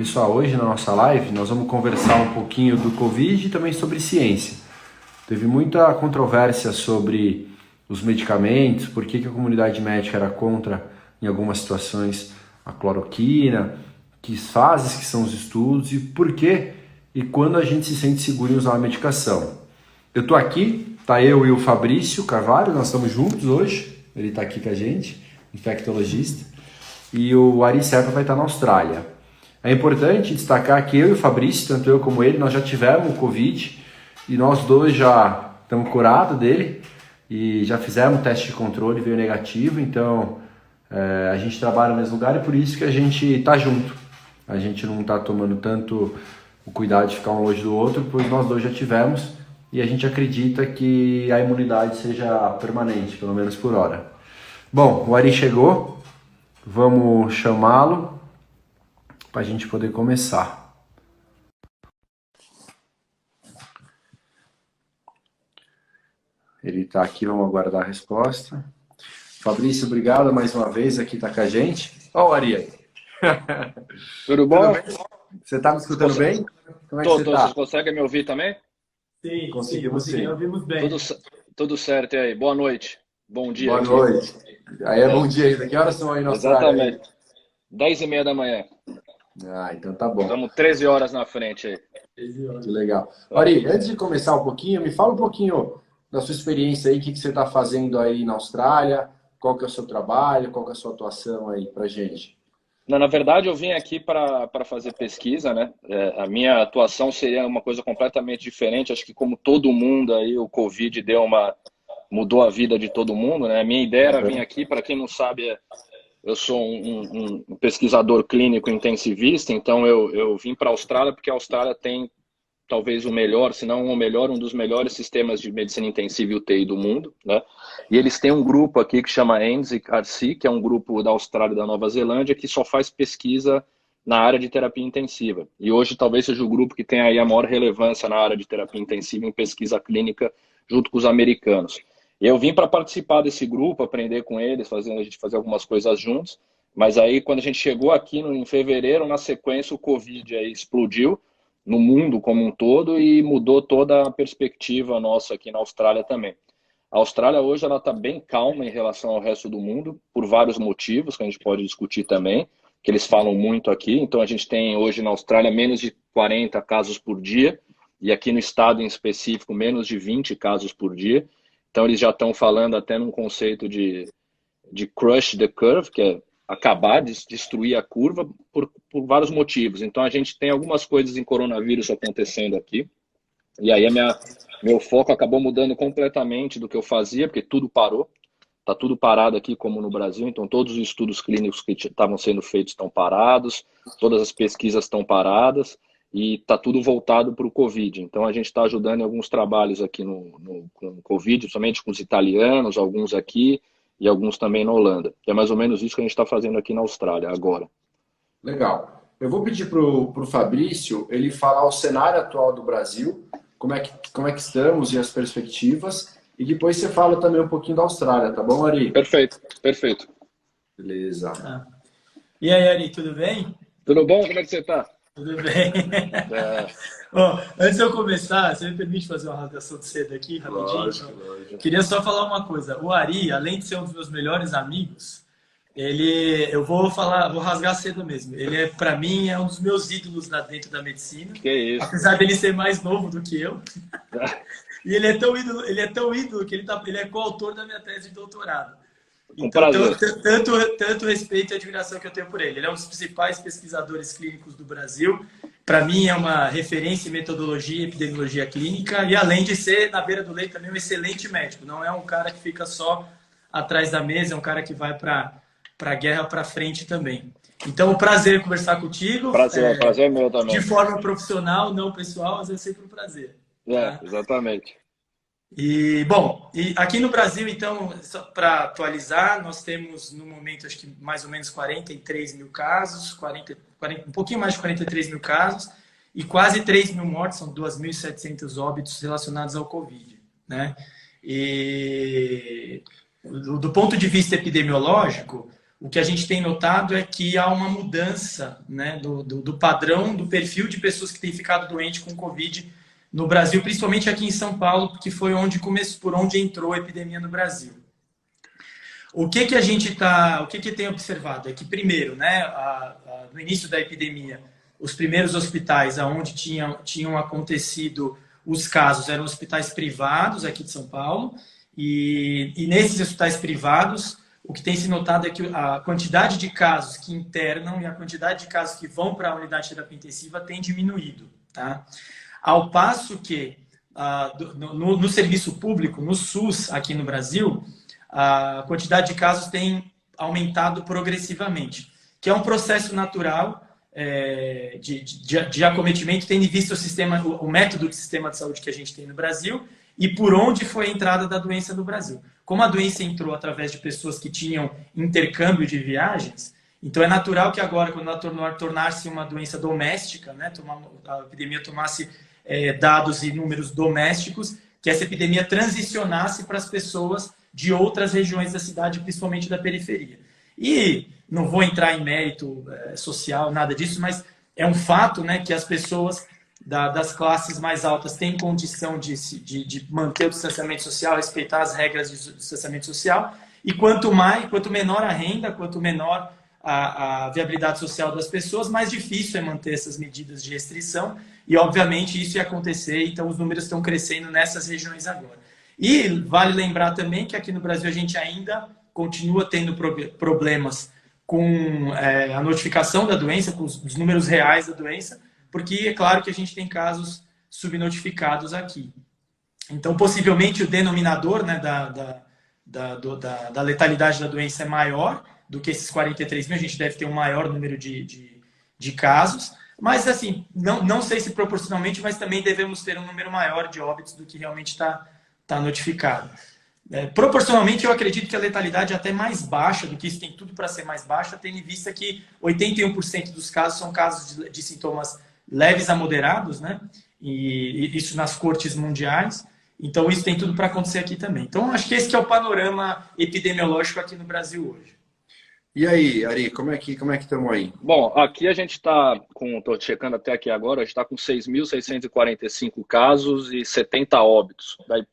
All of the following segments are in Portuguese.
Pessoal, hoje na nossa live nós vamos conversar um pouquinho do Covid e também sobre ciência. Teve muita controvérsia sobre os medicamentos, por que a comunidade médica era contra, em algumas situações, a cloroquina, que fases que são os estudos e por que e quando a gente se sente seguro em usar a medicação. Eu tô aqui, tá eu e o Fabrício Carvalho, nós estamos juntos hoje, ele tá aqui com a gente, infectologista, e o Ari Serpa vai estar na Austrália. É importante destacar que eu e o Fabrício, tanto eu como ele, nós já tivemos o Covid e nós dois já estamos curados dele e já fizemos teste de controle, veio negativo, então a gente trabalha no mesmo lugar e por isso que a gente está junto. A gente não está tomando tanto o cuidado de ficar um longe do outro, pois nós dois já tivemos e a gente acredita que a imunidade seja permanente, pelo menos por hora. Bom, o Ari chegou, vamos chamá-lo para a gente poder começar. Ele está aqui, vamos aguardar a resposta. Fabrício, obrigado mais uma vez aqui tá com a gente. Ó o Ari aí. Tudo bom? Tudo bem? Você está me escutando bem? Como é que você está? Vocês conseguem me ouvir também? Sim, Conseguimos sim. Ouvimos bem. Tudo certo. E aí? Boa noite. Bom dia. Boa aqui. noite. Aí é bom dia ainda. Que horas são aí na Austrália? Exatamente. 10h30 da manhã. Ah, então tá bom. Estamos 13 horas na frente aí. Que legal. Ari, antes de começar um pouquinho, me fala um pouquinho da sua experiência aí, o que você está fazendo aí na Austrália, qual que é o seu trabalho, qual que é a sua atuação aí pra gente. Não, na verdade, eu vim aqui para fazer pesquisa, né? A minha atuação seria uma coisa completamente diferente. Acho que como todo mundo aí, o Covid mudou a vida de todo mundo, né? A minha ideia era vir aqui, para quem não sabe, eu sou um pesquisador clínico intensivista, então eu vim para a Austrália porque a Austrália tem talvez o melhor, se não o melhor, um dos melhores sistemas de medicina intensiva e UTI do mundo, né? E eles têm um grupo aqui que chama ANZIC-RC, que é um grupo da Austrália e da Nova Zelândia, que só faz pesquisa na área de terapia intensiva. E hoje talvez seja o grupo que tem aí a maior relevância na área de terapia intensiva em pesquisa clínica, junto com os americanos. E eu vim para participar desse grupo, aprender com eles, a gente fazer algumas coisas juntos. Mas aí, quando a gente chegou aqui em fevereiro, na sequência, o Covid aí explodiu no mundo como um todo e mudou toda a perspectiva nossa aqui na Austrália também. A Austrália hoje ela está bem calma em relação ao resto do mundo, por vários motivos que a gente pode discutir também, que eles falam muito aqui. Então, a gente tem hoje na Austrália menos de 40 casos por dia, e aqui no estado em específico, menos de 20 casos por dia. Então, eles já estão falando até num conceito de crush the curve, que é acabar de destruir a curva por vários motivos. Então, a gente tem algumas coisas em coronavírus acontecendo aqui. E aí, meu foco acabou mudando completamente do que eu fazia, porque tudo parou. Está tudo parado aqui, como no Brasil. Então, todos os estudos clínicos que estavam sendo feitos estão parados, todas as pesquisas estão paradas. E está tudo voltado para o Covid. Então, a gente está ajudando em alguns trabalhos aqui com o Covid, somente com os italianos, alguns aqui e alguns também na Holanda. Que é mais ou menos isso que a gente está fazendo aqui na Austrália agora. Legal. Eu vou pedir para o Fabrício ele falar o cenário atual do Brasil, como é que estamos e as perspectivas, e depois você fala também um pouquinho da Austrália, tá bom, Ari? Perfeito, perfeito. Beleza. E aí, Ari, tudo bem? Tudo bom? Como é que você está? Tudo bem. Bom, antes de eu começar, você me permite fazer uma rasgação de seda aqui, rapidinho? Lógico. Queria só falar uma coisa. O Ari, além de ser um dos meus melhores amigos, eu vou rasgar cedo mesmo. Ele para mim, é um dos meus ídolos lá dentro da medicina. Que isso. Apesar dele ser mais novo do que eu. E ele é tão ídolo que ele é coautor da minha tese de doutorado. Então, tanto respeito e admiração que eu tenho por ele. Ele é um dos principais pesquisadores clínicos do Brasil. Para mim, é uma referência em metodologia e epidemiologia clínica. E, além de ser, na beira do leito, também um excelente médico. Não é um cara que fica só atrás da mesa, é um cara que vai para a guerra para frente também. Então, um prazer conversar contigo. Prazer é meu também. De forma profissional, não pessoal, mas é sempre um prazer. Tá? Exatamente. E, bom, aqui no Brasil, então, para atualizar, nós temos no momento, acho que mais ou menos 43 mil casos, um pouquinho mais de 43 mil casos e quase 3 mil mortes, são 2.700 óbitos relacionados ao Covid, né? E do ponto de vista epidemiológico, o que a gente tem notado é que há uma mudança, né, do padrão, do perfil de pessoas que têm ficado doentes com Covid no Brasil, principalmente aqui em São Paulo, que foi onde começou, por onde entrou a epidemia no Brasil. O que a gente o que tem observado é que, primeiro, né, no início da epidemia, os primeiros hospitais aonde tinham acontecido os casos eram hospitais privados aqui de São Paulo, e nesses hospitais privados, o que tem se notado é que a quantidade de casos que internam e a quantidade de casos que vão para a unidade de terapia intensiva tem diminuído, tá? Ao passo que no serviço público, no SUS aqui no Brasil, a quantidade de casos tem aumentado progressivamente, que é um processo natural de acometimento, tendo em vista o método de sistema de saúde que a gente tem no Brasil e por onde foi a entrada da doença no Brasil. Como a doença entrou através de pessoas que tinham intercâmbio de viagens, então é natural que agora, quando ela tornar-se uma doença doméstica, né, a epidemia tomasse dados e números domésticos, que essa epidemia transicionasse para as pessoas de outras regiões da cidade, principalmente da periferia. E não vou entrar em mérito social, nada disso, mas é um fato, né, que as pessoas das classes mais altas têm condição de manter o distanciamento social, respeitar as regras de distanciamento social, e quanto menor a renda, quanto menor a viabilidade social das pessoas, mais difícil é manter essas medidas de restrição, e obviamente isso ia acontecer, então os números estão crescendo nessas regiões agora. E vale lembrar também que aqui no Brasil a gente ainda continua tendo problemas com a notificação da doença, com os números reais da doença, porque é claro que a gente tem casos subnotificados aqui. Então, possivelmente, o denominador, né, da letalidade da doença é maior do que esses 43 mil, a gente deve ter um maior número de casos, mas, assim, não sei se proporcionalmente, mas também devemos ter um número maior de óbitos do que realmente está notificado. Proporcionalmente, eu acredito que a letalidade é até mais baixa do que isso, tem tudo para ser mais baixa, tendo em vista que 81% dos casos são casos de sintomas leves a moderados, né? E isso nas cortes mundiais. Então, isso tem tudo para acontecer aqui também. Então, acho que esse que é o panorama epidemiológico aqui no Brasil hoje. E aí, Ari, como é que estamos aí? Bom, aqui a gente está estou checando até aqui agora, a gente está com 6.645 casos e 70 óbitos. Daí,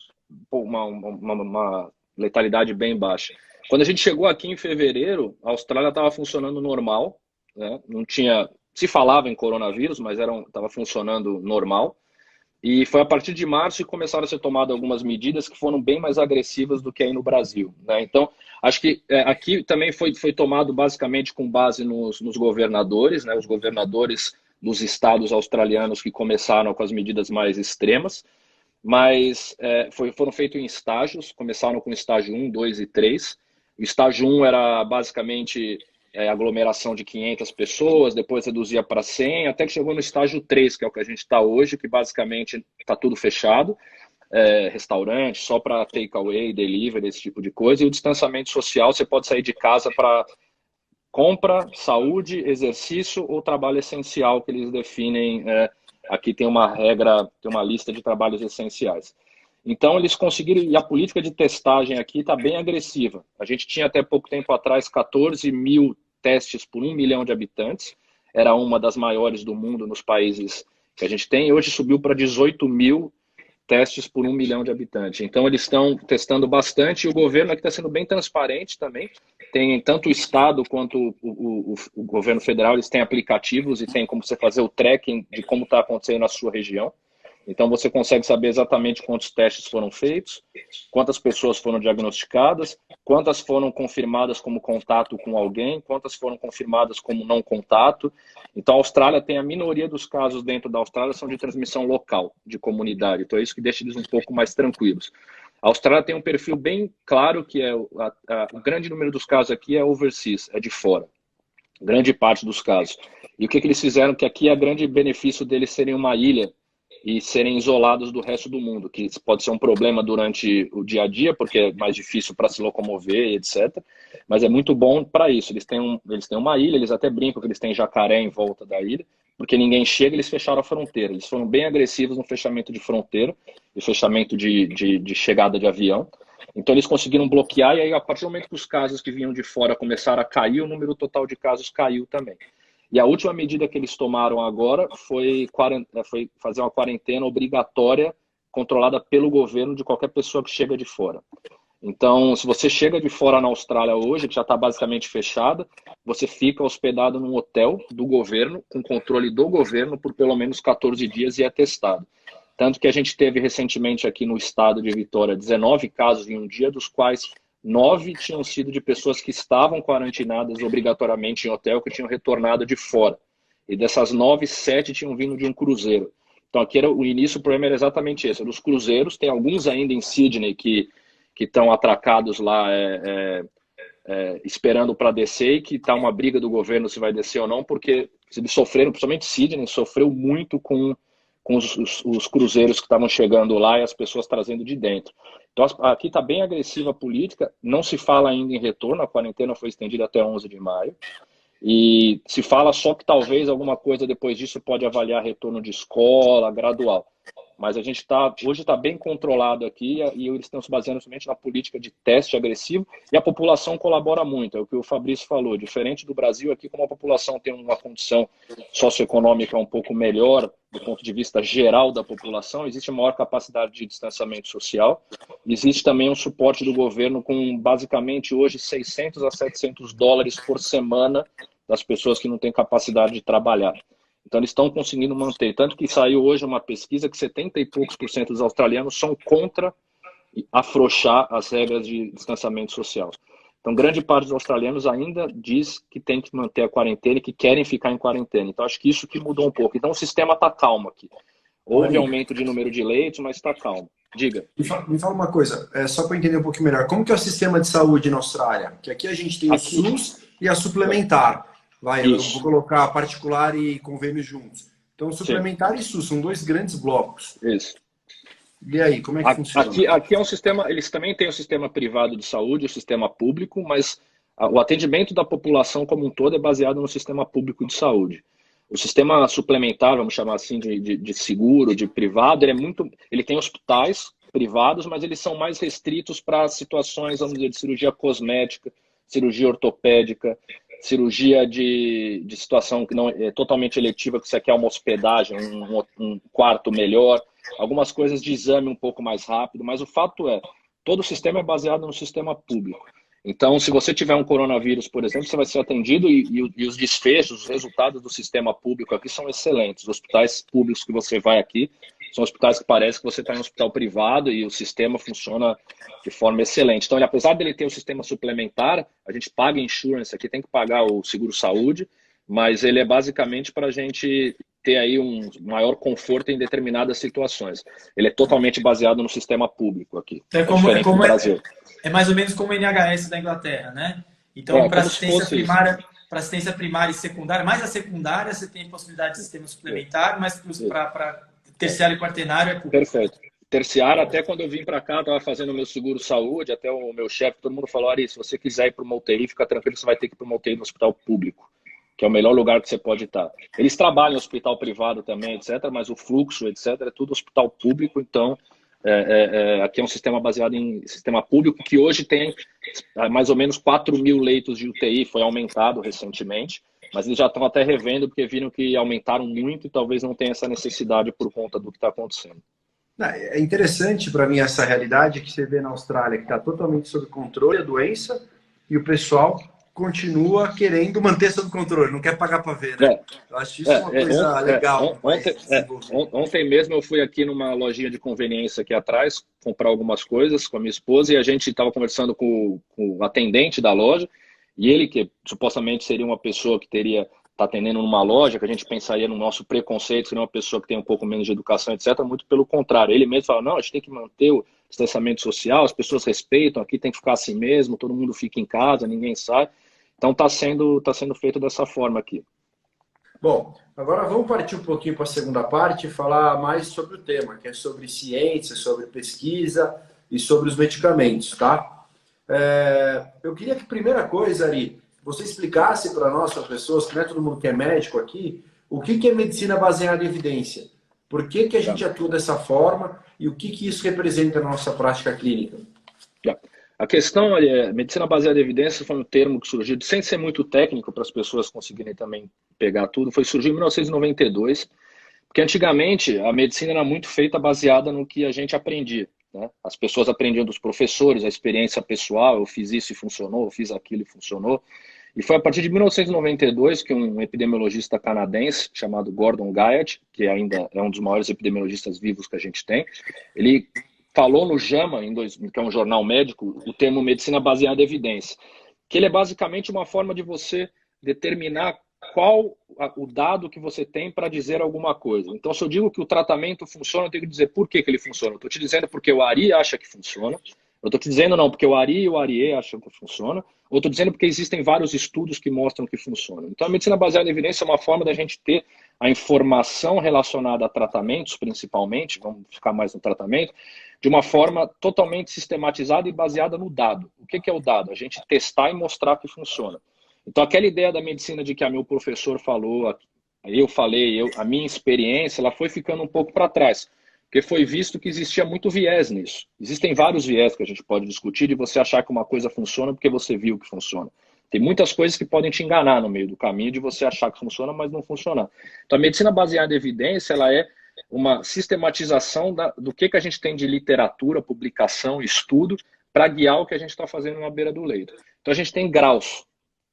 uma letalidade bem baixa. Quando a gente chegou aqui em fevereiro, a Austrália estava funcionando normal, né? Não tinha, se falava em coronavírus, mas estava funcionando normal. E foi a partir de março que começaram a ser tomadas algumas medidas que foram bem mais agressivas do que aí no Brasil, né? Então, acho que aqui também foi tomado basicamente com base nos governadores, né? Os governadores dos estados australianos que começaram com as medidas mais extremas, mas foram feitos em estágios, começaram com estágio 1, 2 e 3. O estágio 1 era basicamente aglomeração de 500 pessoas, depois reduzia para 100, até que chegou no estágio 3, que é o que a gente está hoje, que basicamente está tudo fechado, restaurante, só para takeaway, delivery, esse tipo de coisa, e o distanciamento social, você pode sair de casa para compra, saúde, exercício ou trabalho essencial, que eles definem. Aqui tem uma regra, tem uma lista de trabalhos essenciais. Então, eles conseguiram, e a política de testagem aqui está bem agressiva. A gente tinha até pouco tempo atrás 14 mil testes por 1 milhão de habitantes, era uma das maiores do mundo nos países que a gente tem, e hoje subiu para 18 mil testes por 1 milhão de habitantes. Então, eles estão testando bastante, e o governo aqui está sendo bem transparente também. Tem tanto o Estado quanto o governo federal, eles têm aplicativos e tem como você fazer o tracking de como está acontecendo na sua região. Então, você consegue saber exatamente quantos testes foram feitos, quantas pessoas foram diagnosticadas, quantas foram confirmadas como contato com alguém, quantas foram confirmadas como não contato. Então, a Austrália tem a minoria dos casos dentro da Austrália são de transmissão local, de comunidade. Então, é isso que deixa eles um pouco mais tranquilos. A Austrália tem um perfil bem claro, que o grande número dos casos aqui é overseas, é de fora. Grande parte dos casos. E o que eles fizeram, que aqui é o grande benefício deles serem uma ilha e serem isolados do resto do mundo, que pode ser um problema durante o dia a dia, porque é mais difícil para se locomover, etc. Mas é muito bom para isso. Eles têm uma ilha, eles até brincam que eles têm jacaré em volta da ilha, porque ninguém chega, eles fecharam a fronteira. Eles foram bem agressivos no fechamento de fronteira e fechamento de chegada de avião. Então eles conseguiram bloquear e aí a partir do momento que os casos que vinham de fora começaram a cair, o número total de casos caiu também. E a última medida que eles tomaram agora foi fazer uma quarentena obrigatória controlada pelo governo de qualquer pessoa que chega de fora. Então, se você chega de fora na Austrália hoje, que já está basicamente fechada, você fica hospedado num hotel do governo, com controle do governo, por pelo menos 14 dias e é testado. Tanto que a gente teve recentemente aqui no estado de Vitória 19 casos em um dia, dos quais 9 tinham sido de pessoas que estavam quarantinadas obrigatoriamente em hotel, que tinham retornado de fora. E dessas 9, 7 tinham vindo de um cruzeiro. Então aqui o início, o problema era exatamente esse. Dos cruzeiros, tem alguns ainda em Sydney que estão atracados lá esperando para descer e que está uma briga do governo se vai descer ou não, porque eles sofreram, principalmente Sydney, sofreu muito com os cruzeiros que estavam chegando lá e as pessoas trazendo de dentro. Então aqui está bem agressiva a política, não se fala ainda em retorno, a quarentena foi estendida até 11 de maio, e se fala só que talvez alguma coisa depois disso pode avaliar retorno de escola, gradual. Mas a gente hoje está bem controlado aqui e eles estão se baseando somente na política de teste agressivo e a população colabora muito, é o que o Fabrício falou. Diferente do Brasil, aqui como a população tem uma condição socioeconômica um pouco melhor do ponto de vista geral da população, existe maior capacidade de distanciamento social. Existe também um suporte do governo com basicamente hoje 600 a 700 dólares por semana das pessoas que não têm capacidade de trabalhar. Então eles estão conseguindo manter, tanto que saiu hoje uma pesquisa que 70 e poucos % dos australianos são contra afrouxar as regras de distanciamento social. Então grande parte dos australianos ainda diz que tem que manter a quarentena e que querem ficar em quarentena. Então acho que isso que mudou um pouco. Então o sistema está calmo aqui. Houve aumento de número de leitos, mas está calmo. Diga. Me fala uma coisa, só para entender um pouquinho melhor. Como que é o sistema de saúde na Austrália? Que aqui a gente tem o SUS e a suplementar. Eu vou colocar particular e convênio juntos. Então, suplementar e SUS são 2 grandes blocos. Isso. E aí, como é que funciona? Aqui é um sistema, eles também têm o sistema privado de saúde, o sistema público, mas o atendimento da população como um todo é baseado no sistema público de saúde. O sistema suplementar, vamos chamar assim, de seguro, de privado, ele tem hospitais privados, mas eles são mais restritos para situações, vamos dizer, de cirurgia cosmética, cirurgia ortopédica, cirurgia de situação que não é totalmente eletiva, que você quer uma hospedagem, um quarto melhor, algumas coisas de exame um pouco mais rápido, mas o fato é, todo o sistema é baseado no sistema público. Então, se você tiver um coronavírus, por exemplo, você vai ser atendido e os desfechos, os resultados do sistema público aqui são excelentes. Os hospitais públicos que você vai aqui são hospitais que parece que você está em um hospital privado e o sistema funciona de forma excelente. Então, apesar dele ter o sistema suplementar, a gente paga insurance aqui, tem que pagar o seguro-saúde, mas ele é basicamente para a gente ter aí um maior conforto em determinadas situações. Ele é totalmente baseado no sistema público aqui. É diferente do Brasil. É mais ou menos como o NHS da Inglaterra, né? Então, para assistência primária e secundária, mais a secundária, você tem possibilidade de sistema suplementar, mas para terciário e quaternário é público. Perfeito. Terciário, até quando eu vim para cá, eu estava fazendo o meu seguro-saúde, até o meu chefe, todo mundo falou, Ari, se você quiser ir para uma UTI, fica tranquilo, você vai ter que ir para uma UTI no hospital público, que é o melhor lugar que você pode estar. Eles trabalham em hospital privado também, etc., mas o fluxo, etc., é tudo hospital público, então aqui é um sistema baseado em sistema público, que hoje tem mais ou menos 4.000 leitos de UTI, foi aumentado recentemente, mas eles já estão até revendo, porque viram que aumentaram muito e talvez não tenha essa necessidade por conta do que está acontecendo. É interessante para mim essa realidade que você vê na Austrália, que está totalmente sob controle a doença e o pessoal continua querendo manter sob controle, não quer pagar para ver, né? Eu acho isso uma coisa legal. Ontem mesmo eu fui aqui numa lojinha de conveniência aqui atrás, comprar algumas coisas com a minha esposa e a gente estava conversando com o atendente da loja e ele, que supostamente seria uma pessoa que está atendendo numa loja, que a gente pensaria no nosso preconceito, seria uma pessoa que tem um pouco menos de educação, etc. Muito pelo contrário. Ele mesmo fala, não, a gente tem que manter o distanciamento social, as pessoas respeitam, aqui tem que ficar assim mesmo, todo mundo fica em casa, ninguém sai. Então está sendo feito dessa forma aqui. Bom, agora vamos partir um pouquinho para a segunda parte e falar mais sobre o tema, que é sobre ciência, sobre pesquisa e sobre os medicamentos, tá? Eu queria que, primeira coisa, Ari, você explicasse para nós, para as pessoas, que não é todo mundo que é médico aqui, o que é medicina baseada em evidência? Por que a gente atua dessa forma e o que isso representa na nossa prática clínica? Já. A questão é, medicina baseada em evidência foi um termo que surgiu, sem ser muito técnico para as pessoas conseguirem também pegar tudo, surgiu em 1992, porque antigamente a medicina era muito feita baseada no que a gente aprendia, né? As pessoas aprendiam dos professores, a experiência pessoal, eu fiz isso e funcionou, eu fiz aquilo e funcionou. E foi a partir de 1992 que um epidemiologista canadense chamado Gordon Guyatt, que ainda é um dos maiores epidemiologistas vivos que a gente tem, ele falou no JAMA, que é um jornal médico, o termo medicina baseada em evidência, que ele é basicamente uma forma de você determinar qual o dado que você tem para dizer alguma coisa. Então, se eu digo que o tratamento funciona, eu tenho que dizer por que ele funciona. Eu estou te dizendo porque o Ari acha que funciona. Eu estou te dizendo não, porque o Ari e o Ariê acham que funciona. Ou estou dizendo porque existem vários estudos que mostram que funciona. Então, a medicina baseada em evidência é uma forma da gente ter a informação relacionada a tratamentos, principalmente, vamos ficar mais no tratamento, de uma forma totalmente sistematizada e baseada no dado. O que é o dado? A gente testar e mostrar que funciona. Então, aquela ideia da medicina de que a meu professor falou, eu falei, a minha experiência, ela foi ficando um pouco para trás, porque foi visto que existia muito viés nisso. Existem vários viés que a gente pode discutir de você achar que uma coisa funciona porque você viu que funciona. Tem muitas coisas que podem te enganar no meio do caminho de você achar que funciona, mas não funcionar. Então, a medicina baseada em evidência, ela é uma sistematização do que a gente tem de literatura, publicação, estudo, para guiar o que a gente está fazendo na beira do leito. Então, a gente tem graus.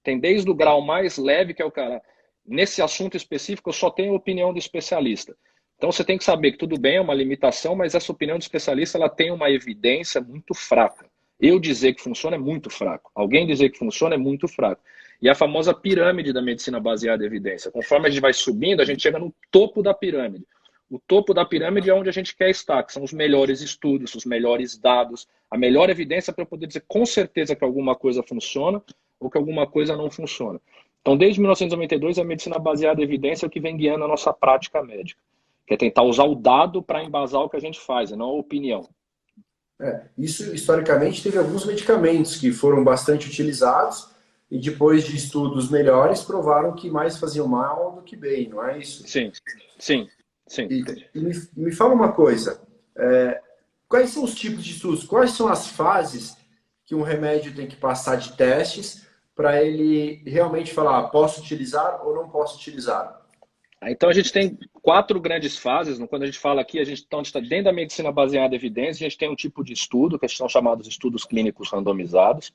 Tem desde o grau mais leve, que é o cara, nesse assunto específico, eu só tenho a opinião do especialista. Então, você tem que saber que tudo bem, é uma limitação, mas essa opinião do especialista ela tem uma evidência muito fraca. Eu dizer que funciona é muito fraco. Alguém dizer que funciona é muito fraco. E a famosa pirâmide da medicina baseada em evidência. Conforme a gente vai subindo, a gente chega no topo da pirâmide. O topo da pirâmide é onde a gente quer estar, que são os melhores estudos, os melhores dados, a melhor evidência para poder dizer com certeza que alguma coisa funciona ou que alguma coisa não funciona. Então, desde 1992, a medicina baseada em evidência é o que vem guiando a nossa prática médica, que é tentar usar o dado para embasar o que a gente faz, e não a opinião. Isso, historicamente, teve alguns medicamentos que foram bastante utilizados e depois de estudos melhores provaram que mais faziam mal do que bem, não é isso? Sim, sim, sim. E me fala uma coisa, quais são os tipos de estudos, quais são as fases que um remédio tem que passar de testes para ele realmente falar, posso utilizar ou não posso utilizar? Então, a gente tem 4 grandes fases. Quando a gente fala aqui, a gente está dentro da medicina baseada em evidência, a gente tem um tipo de estudo, que são chamados estudos clínicos randomizados,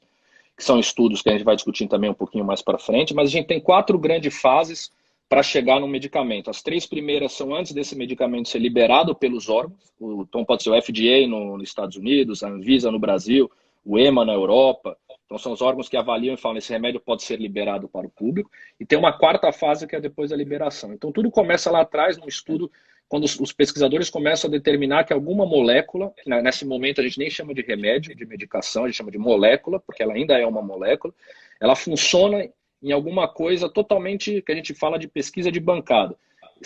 que são estudos que a gente vai discutir também um pouquinho mais para frente, mas a gente tem 4 grandes fases para chegar no medicamento. As 3 primeiras são antes desse medicamento ser liberado pelos órgãos, então pode ser o FDA nos Estados Unidos, a Anvisa no Brasil, o EMA na Europa. Então, são os órgãos que avaliam e falam esse remédio pode ser liberado para o público. E tem uma 4ª fase que é depois da liberação. Então, tudo começa lá atrás, no estudo, quando os pesquisadores começam a determinar que alguma molécula, nesse momento a gente nem chama de remédio, de medicação, a gente chama de molécula, porque ela ainda é uma molécula, ela funciona em alguma coisa totalmente, que a gente fala de pesquisa de bancada.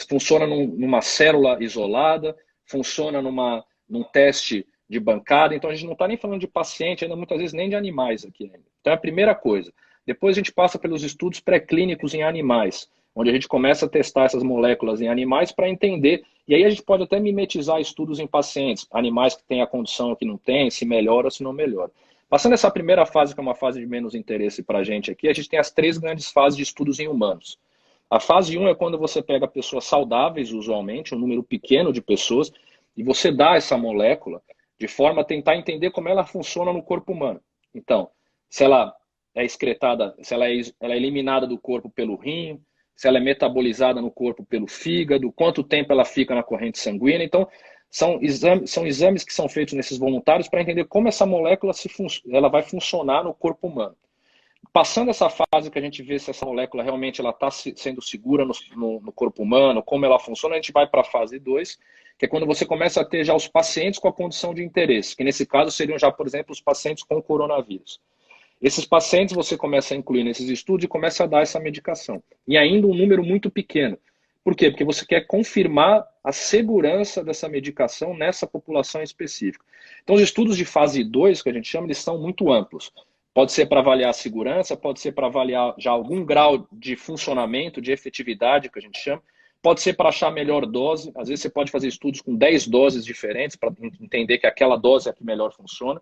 Funciona numa célula isolada, funciona num teste de bancada, então a gente não está nem falando de paciente, ainda muitas vezes nem de animais aqui ainda. Então é a primeira coisa. Depois a gente passa pelos estudos pré-clínicos em animais, onde a gente começa a testar essas moléculas em animais para entender, e aí a gente pode até mimetizar estudos em pacientes, animais que têm a condição que não tem, se melhora ou se não melhora. Passando essa primeira fase, que é uma fase de menos interesse para a gente aqui, a gente tem as 3 grandes fases de estudos em humanos. A fase 1 é quando você pega pessoas saudáveis, usualmente, um número pequeno de pessoas, e você dá essa molécula de forma a tentar entender como ela funciona no corpo humano. Então, se ela é excretada, se ela é eliminada do corpo pelo rim, se ela é metabolizada no corpo pelo fígado, quanto tempo ela fica na corrente sanguínea. Então, são exames que são feitos nesses voluntários para entender como essa molécula ela vai funcionar no corpo humano. Passando essa fase que a gente vê se essa molécula realmente está sendo segura no corpo humano, como ela funciona, a gente vai para a fase 2, que é quando você começa a ter já os pacientes com a condição de interesse, que nesse caso seriam já, por exemplo, os pacientes com coronavírus. Esses pacientes você começa a incluir nesses estudos e começa a dar essa medicação. E ainda um número muito pequeno. Por quê? Porque você quer confirmar a segurança dessa medicação nessa população específica. Então, os estudos de fase 2, que a gente chama, eles são muito amplos. Pode ser para avaliar a segurança, pode ser para avaliar já algum grau de funcionamento, de efetividade, que a gente chama. Pode ser para achar a melhor dose. Às vezes você pode fazer estudos com 10 doses diferentes para entender que aquela dose é a que melhor funciona.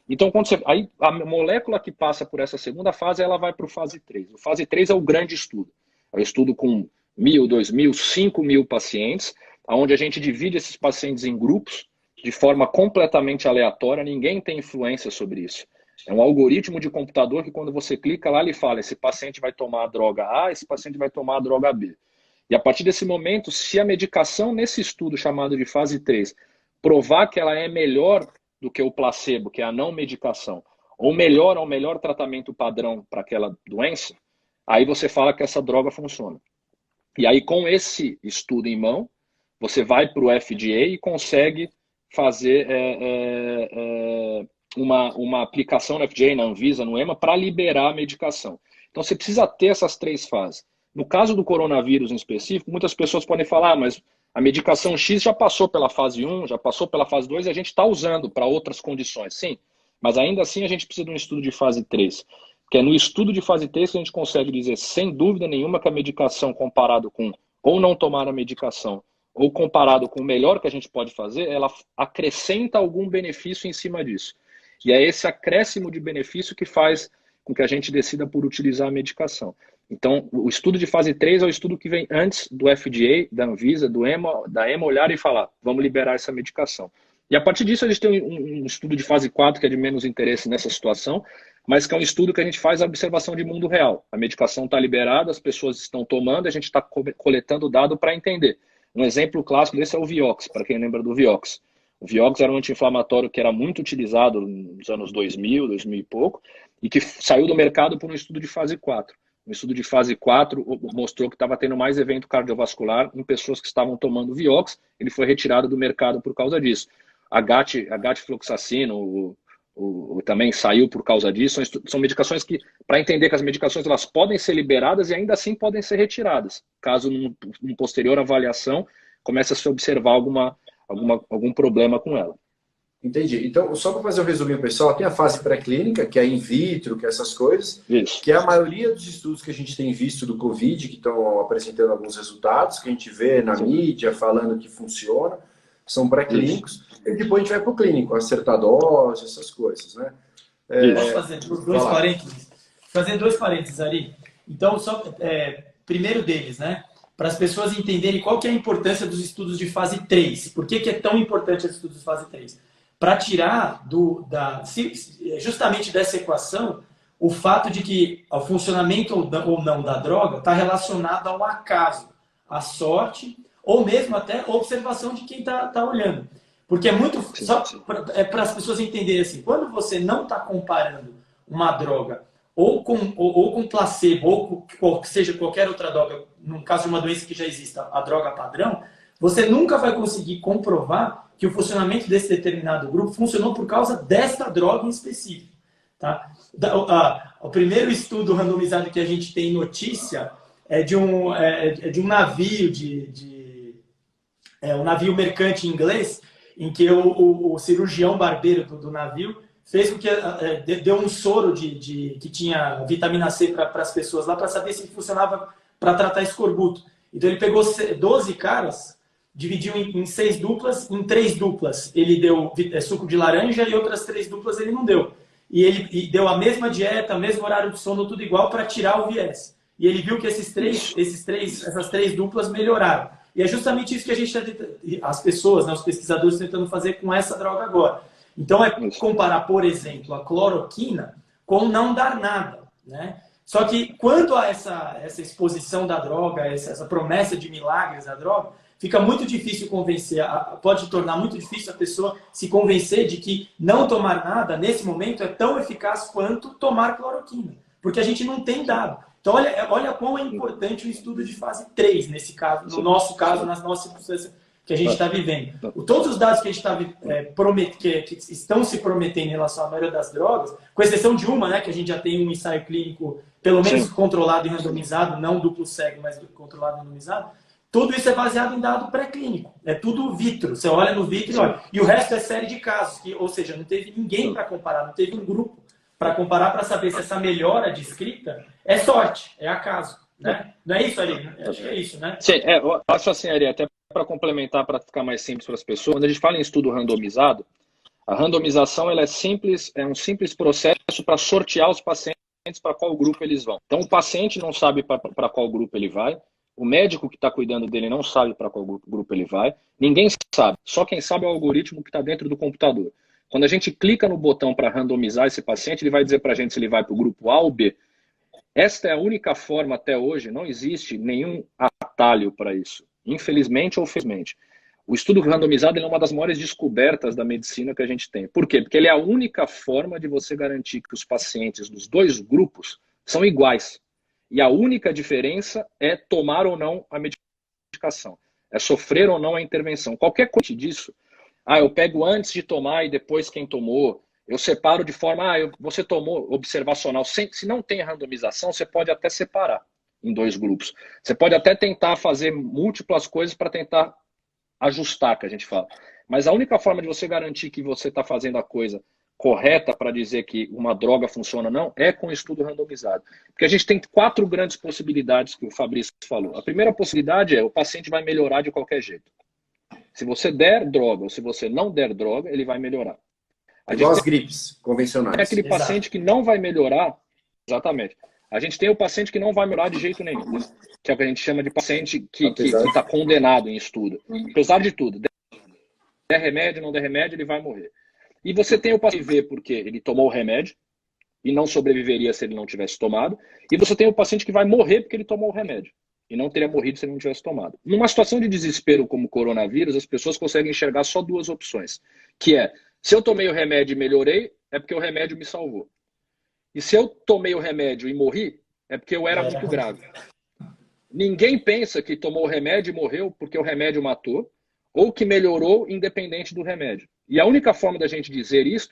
Então, aí a molécula que passa por essa segunda fase, ela vai para o fase 3. O fase 3 é o grande estudo. É o estudo com 1.000, 2.000, 5.000 pacientes, onde a gente divide esses pacientes em grupos de forma completamente aleatória, ninguém tem influência sobre isso. É um algoritmo de computador que quando você clica lá, ele fala, esse paciente vai tomar a droga A, esse paciente vai tomar a droga B. E a partir desse momento, se a medicação nesse estudo chamado de fase 3 provar que ela é melhor do que o placebo, que é a não medicação, ou melhor ao melhor tratamento padrão para aquela doença, aí você fala que essa droga funciona. E aí, com esse estudo em mão, você vai para o FDA e consegue fazer uma aplicação no FDA, na Anvisa, no EMA, para liberar a medicação. Então, você precisa ter essas 3 fases. No caso do coronavírus em específico, muitas pessoas podem falar, mas a medicação X já passou pela fase 1, já passou pela fase 2 e a gente está usando para outras condições. Sim, mas ainda assim a gente precisa de um estudo de fase 3. Que é no estudo de fase 3 que a gente consegue dizer, sem dúvida nenhuma, que a medicação comparado com ou não tomar a medicação, ou comparado com o melhor que a gente pode fazer, ela acrescenta algum benefício em cima disso. E é esse acréscimo de benefício que faz com que a gente decida por utilizar a medicação. Então, o estudo de fase 3 é o estudo que vem antes do FDA, da Anvisa, da EMA olhar e falar, vamos liberar essa medicação. E a partir disso a gente tem um estudo de fase 4 que é de menos interesse nessa situação, mas que é um estudo que a gente faz a observação de mundo real. A medicação está liberada, as pessoas estão tomando, a gente está coletando dado para entender. Um exemplo clássico desse é o Vioxx, para quem lembra do Vioxx. O Vioxx era um anti-inflamatório que era muito utilizado nos anos 2000, 2000 e pouco, e que saiu do mercado por um estudo de fase 4. Um estudo de fase 4 mostrou que estava tendo mais evento cardiovascular em pessoas que estavam tomando Vioxx. Ele foi retirado do mercado por causa disso. A GAT-fluoxacino também saiu por causa disso. São medicações que, para entender que as medicações elas podem ser liberadas e ainda assim podem ser retiradas, caso numa posterior avaliação comece a se observar algum problema com ela. Entendi. Então, só para fazer um resuminho, pessoal, tem a fase pré-clínica, que é in vitro, que é essas coisas, Isso. Que é a maioria dos estudos que a gente tem visto do Covid, que estão apresentando alguns resultados, que a gente vê na mídia falando que funciona, são pré-clínicos, e depois a gente vai para o clínico, acertar dose, essas coisas, né? Posso fazer dois parênteses? Fazer 2 parênteses, Ari. Então, primeiro deles, né? Para as pessoas entenderem qual que é a importância dos estudos de fase 3. Por que é tão importante os estudos de fase 3? Para tirar justamente dessa equação o fato de que o funcionamento ou não da droga está relacionado ao acaso, à sorte, ou mesmo até observação de quem está olhando. Porque é muito... Só para as pessoas entenderem assim, quando você não está comparando uma droga ou com placebo, ou com seja qualquer outra droga, no caso de uma doença que já exista, a droga padrão, você nunca vai conseguir comprovar que o funcionamento desse determinado grupo funcionou por causa desta droga em específico. Tá? O primeiro estudo randomizado que a gente tem notícia é de um navio, um navio mercante inglês, em que o cirurgião barbeiro do navio fez com que deu um soro que tinha vitamina C para as pessoas lá, para saber se funcionava para tratar escorbuto. Então ele pegou 12 caras, dividiu em 6 duplas, em 3 duplas ele deu suco de laranja e outras 3 duplas ele não deu. E deu a mesma dieta, o mesmo horário de sono, tudo igual para tirar o viés. E ele viu que essas 3 duplas melhoraram. E é justamente isso que a gente está as pessoas, né, os pesquisadores tentando fazer com essa droga agora. Então é comparar, por exemplo, a cloroquina com não dar nada, né? Só que quanto a essa exposição da droga, essa promessa de milagres da droga, fica muito difícil convencer, pode tornar muito difícil a pessoa se convencer de que não tomar nada, nesse momento, é tão eficaz quanto tomar cloroquina. Porque a gente não tem dado. Então, olha quão é importante o estudo de fase 3, nesse caso, no nosso caso, nas nossas circunstâncias que a gente está vivendo. Todos os dados que a gente está que estão se prometendo em relação à maioria das drogas, com exceção de uma, né, que a gente já tem um ensaio clínico, pelo menos controlado e randomizado, não duplo cego, mas controlado e randomizado, tudo isso é baseado em dado pré-clínico. É tudo vitro. Você olha no vitro e olha. E o resto é série de casos. Ou seja, não teve ninguém para comparar, não teve um grupo para comparar para saber se essa melhora descrita é sorte, é acaso. Né? Não é isso, Ari? Acho que é isso, né? Sim, eu acho assim, Ari, até para complementar, para ficar mais simples para as pessoas, quando a gente fala em estudo randomizado, A randomização ela é um simples processo para sortear os pacientes para qual grupo eles vão. Então, o paciente não sabe para qual grupo ele vai, o médico que está cuidando dele não sabe para qual grupo ele vai, ninguém sabe, só quem sabe é o algoritmo que está dentro do computador. Quando a gente clica no botão para randomizar esse paciente, ele vai dizer para a gente se ele vai para o grupo A ou B. Esta é a única forma até hoje, não existe nenhum atalho para isso, infelizmente ou felizmente. O estudo randomizado é uma das maiores descobertas da medicina que a gente tem. Por quê? Porque ele é a única forma de você garantir que os pacientes dos dois grupos são iguais. E a única diferença é tomar ou não a medicação. É sofrer ou não a intervenção. Qualquer coisa disso, eu pego antes de tomar e depois quem tomou, eu separo de forma, você tomou observacional. Se não tem randomização, você pode até separar em dois grupos. Você pode até tentar fazer múltiplas coisas para tentar ajustar, que a gente fala. Mas a única forma de você garantir que você está fazendo a coisa correta para dizer que uma droga funciona ou não é com estudo randomizado. Porque a gente tem 4 grandes possibilidades que o Fabrício falou. A primeira possibilidade é o paciente vai melhorar de qualquer jeito. Se você der droga ou se você não der droga, ele vai melhorar. Igual as gripes convencionais. É aquele paciente que não vai melhorar, exatamente. A gente tem o paciente que não vai melhorar de jeito nenhum, que é o que a gente chama de paciente que está condenado em estudo. Apesar de tudo, der remédio, não der remédio, ele vai morrer. E você tem o paciente que vê porque ele tomou o remédio e não sobreviveria se ele não tivesse tomado. E você tem o paciente que vai morrer porque ele tomou o remédio e não teria morrido se ele não tivesse tomado. Numa situação de desespero como o coronavírus, as pessoas conseguem enxergar só 2 opções, que é, se eu tomei o remédio e melhorei, é porque o remédio me salvou. E se eu tomei o remédio e morri, é porque eu era muito grave. Ninguém pensa que tomou o remédio e morreu porque o remédio matou, ou que melhorou independente do remédio. E a única forma da gente dizer isso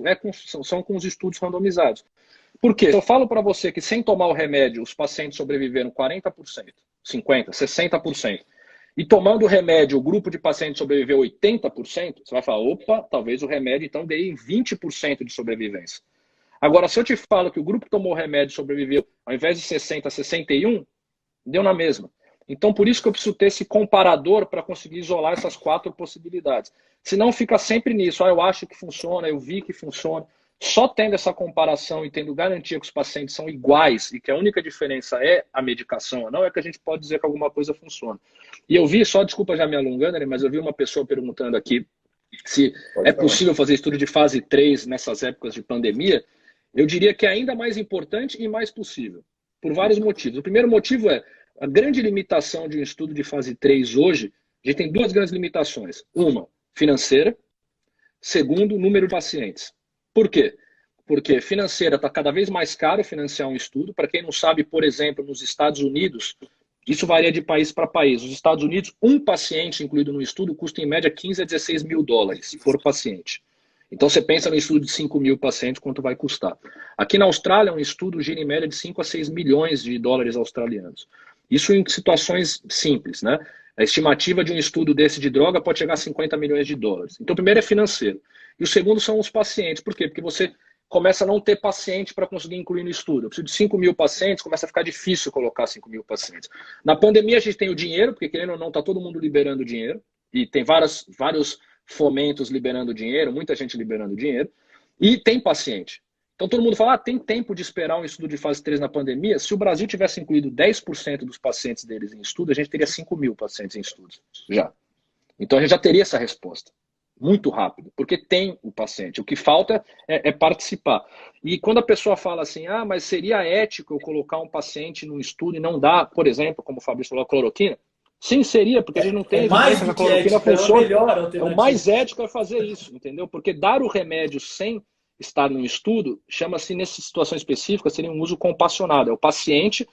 são com os estudos randomizados. Por quê? Eu falo para você que sem tomar o remédio os pacientes sobreviveram 40%, 50%, 60%. E tomando o remédio o grupo de pacientes sobreviveu 80%, você vai falar, opa, talvez o remédio então dê 20% de sobrevivência. Agora, se eu te falo que o grupo que tomou o remédio sobreviveu, ao invés de 60, 61, deu na mesma. Então, por isso que eu preciso ter esse comparador para conseguir isolar essas 4 possibilidades. Senão fica sempre nisso, eu acho que funciona, eu vi que funciona. Só tendo essa comparação e tendo garantia que os pacientes são iguais e que a única diferença é a medicação ou não, é que a gente pode dizer que alguma coisa funciona. E eu vi, só desculpa já me alongando, mas eu vi uma pessoa perguntando aqui se é possível fazer estudo de fase 3 nessas épocas de pandemia. Eu diria que é ainda mais importante e mais possível, por vários motivos. O primeiro motivo é a grande limitação de um estudo de fase 3 hoje. A gente tem 2 grandes limitações. Uma, financeira. Segundo, número de pacientes. Por quê? Porque financeira está cada vez mais caro financiar um estudo. Para quem não sabe, por exemplo, nos Estados Unidos, isso varia de país para país. Nos Estados Unidos, um paciente incluído no estudo custa em média 15 a 16 mil dólares por paciente. Então você pensa no estudo de 5 mil pacientes, quanto vai custar. Aqui na Austrália, um estudo gira em média de 5 a 6 milhões de dólares australianos. Isso em situações simples, né? A estimativa de um estudo desse de droga pode chegar a 50 milhões de dólares. Então o primeiro é financeiro. E o segundo são os pacientes. Por quê? Porque você começa a não ter paciente para conseguir incluir no estudo. Eu preciso de 5 mil pacientes, começa a ficar difícil colocar 5 mil pacientes. Na pandemia a gente tem o dinheiro, porque querendo ou não, está todo mundo liberando dinheiro. E tem vários fomentos liberando dinheiro, muita gente liberando dinheiro. E tem paciente. Então todo mundo fala, tem tempo de esperar um estudo de fase 3 na pandemia? Se o Brasil tivesse incluído 10% dos pacientes deles em estudo, a gente teria 5 mil pacientes em estudos já. Então a gente já teria essa resposta. Muito rápido, porque tem o paciente. O que falta é participar. E quando a pessoa fala assim, mas seria ético eu colocar um paciente no estudo e não dar, por exemplo, como o Fabrício falou, a cloroquina? Sim, seria, porque a gente não tem evidência que a cloroquina funciona. O mais ético é fazer isso, entendeu? Porque dar o remédio sem estar no estudo, chama-se, nessa situação específica, seria um uso compassionado. É o paciente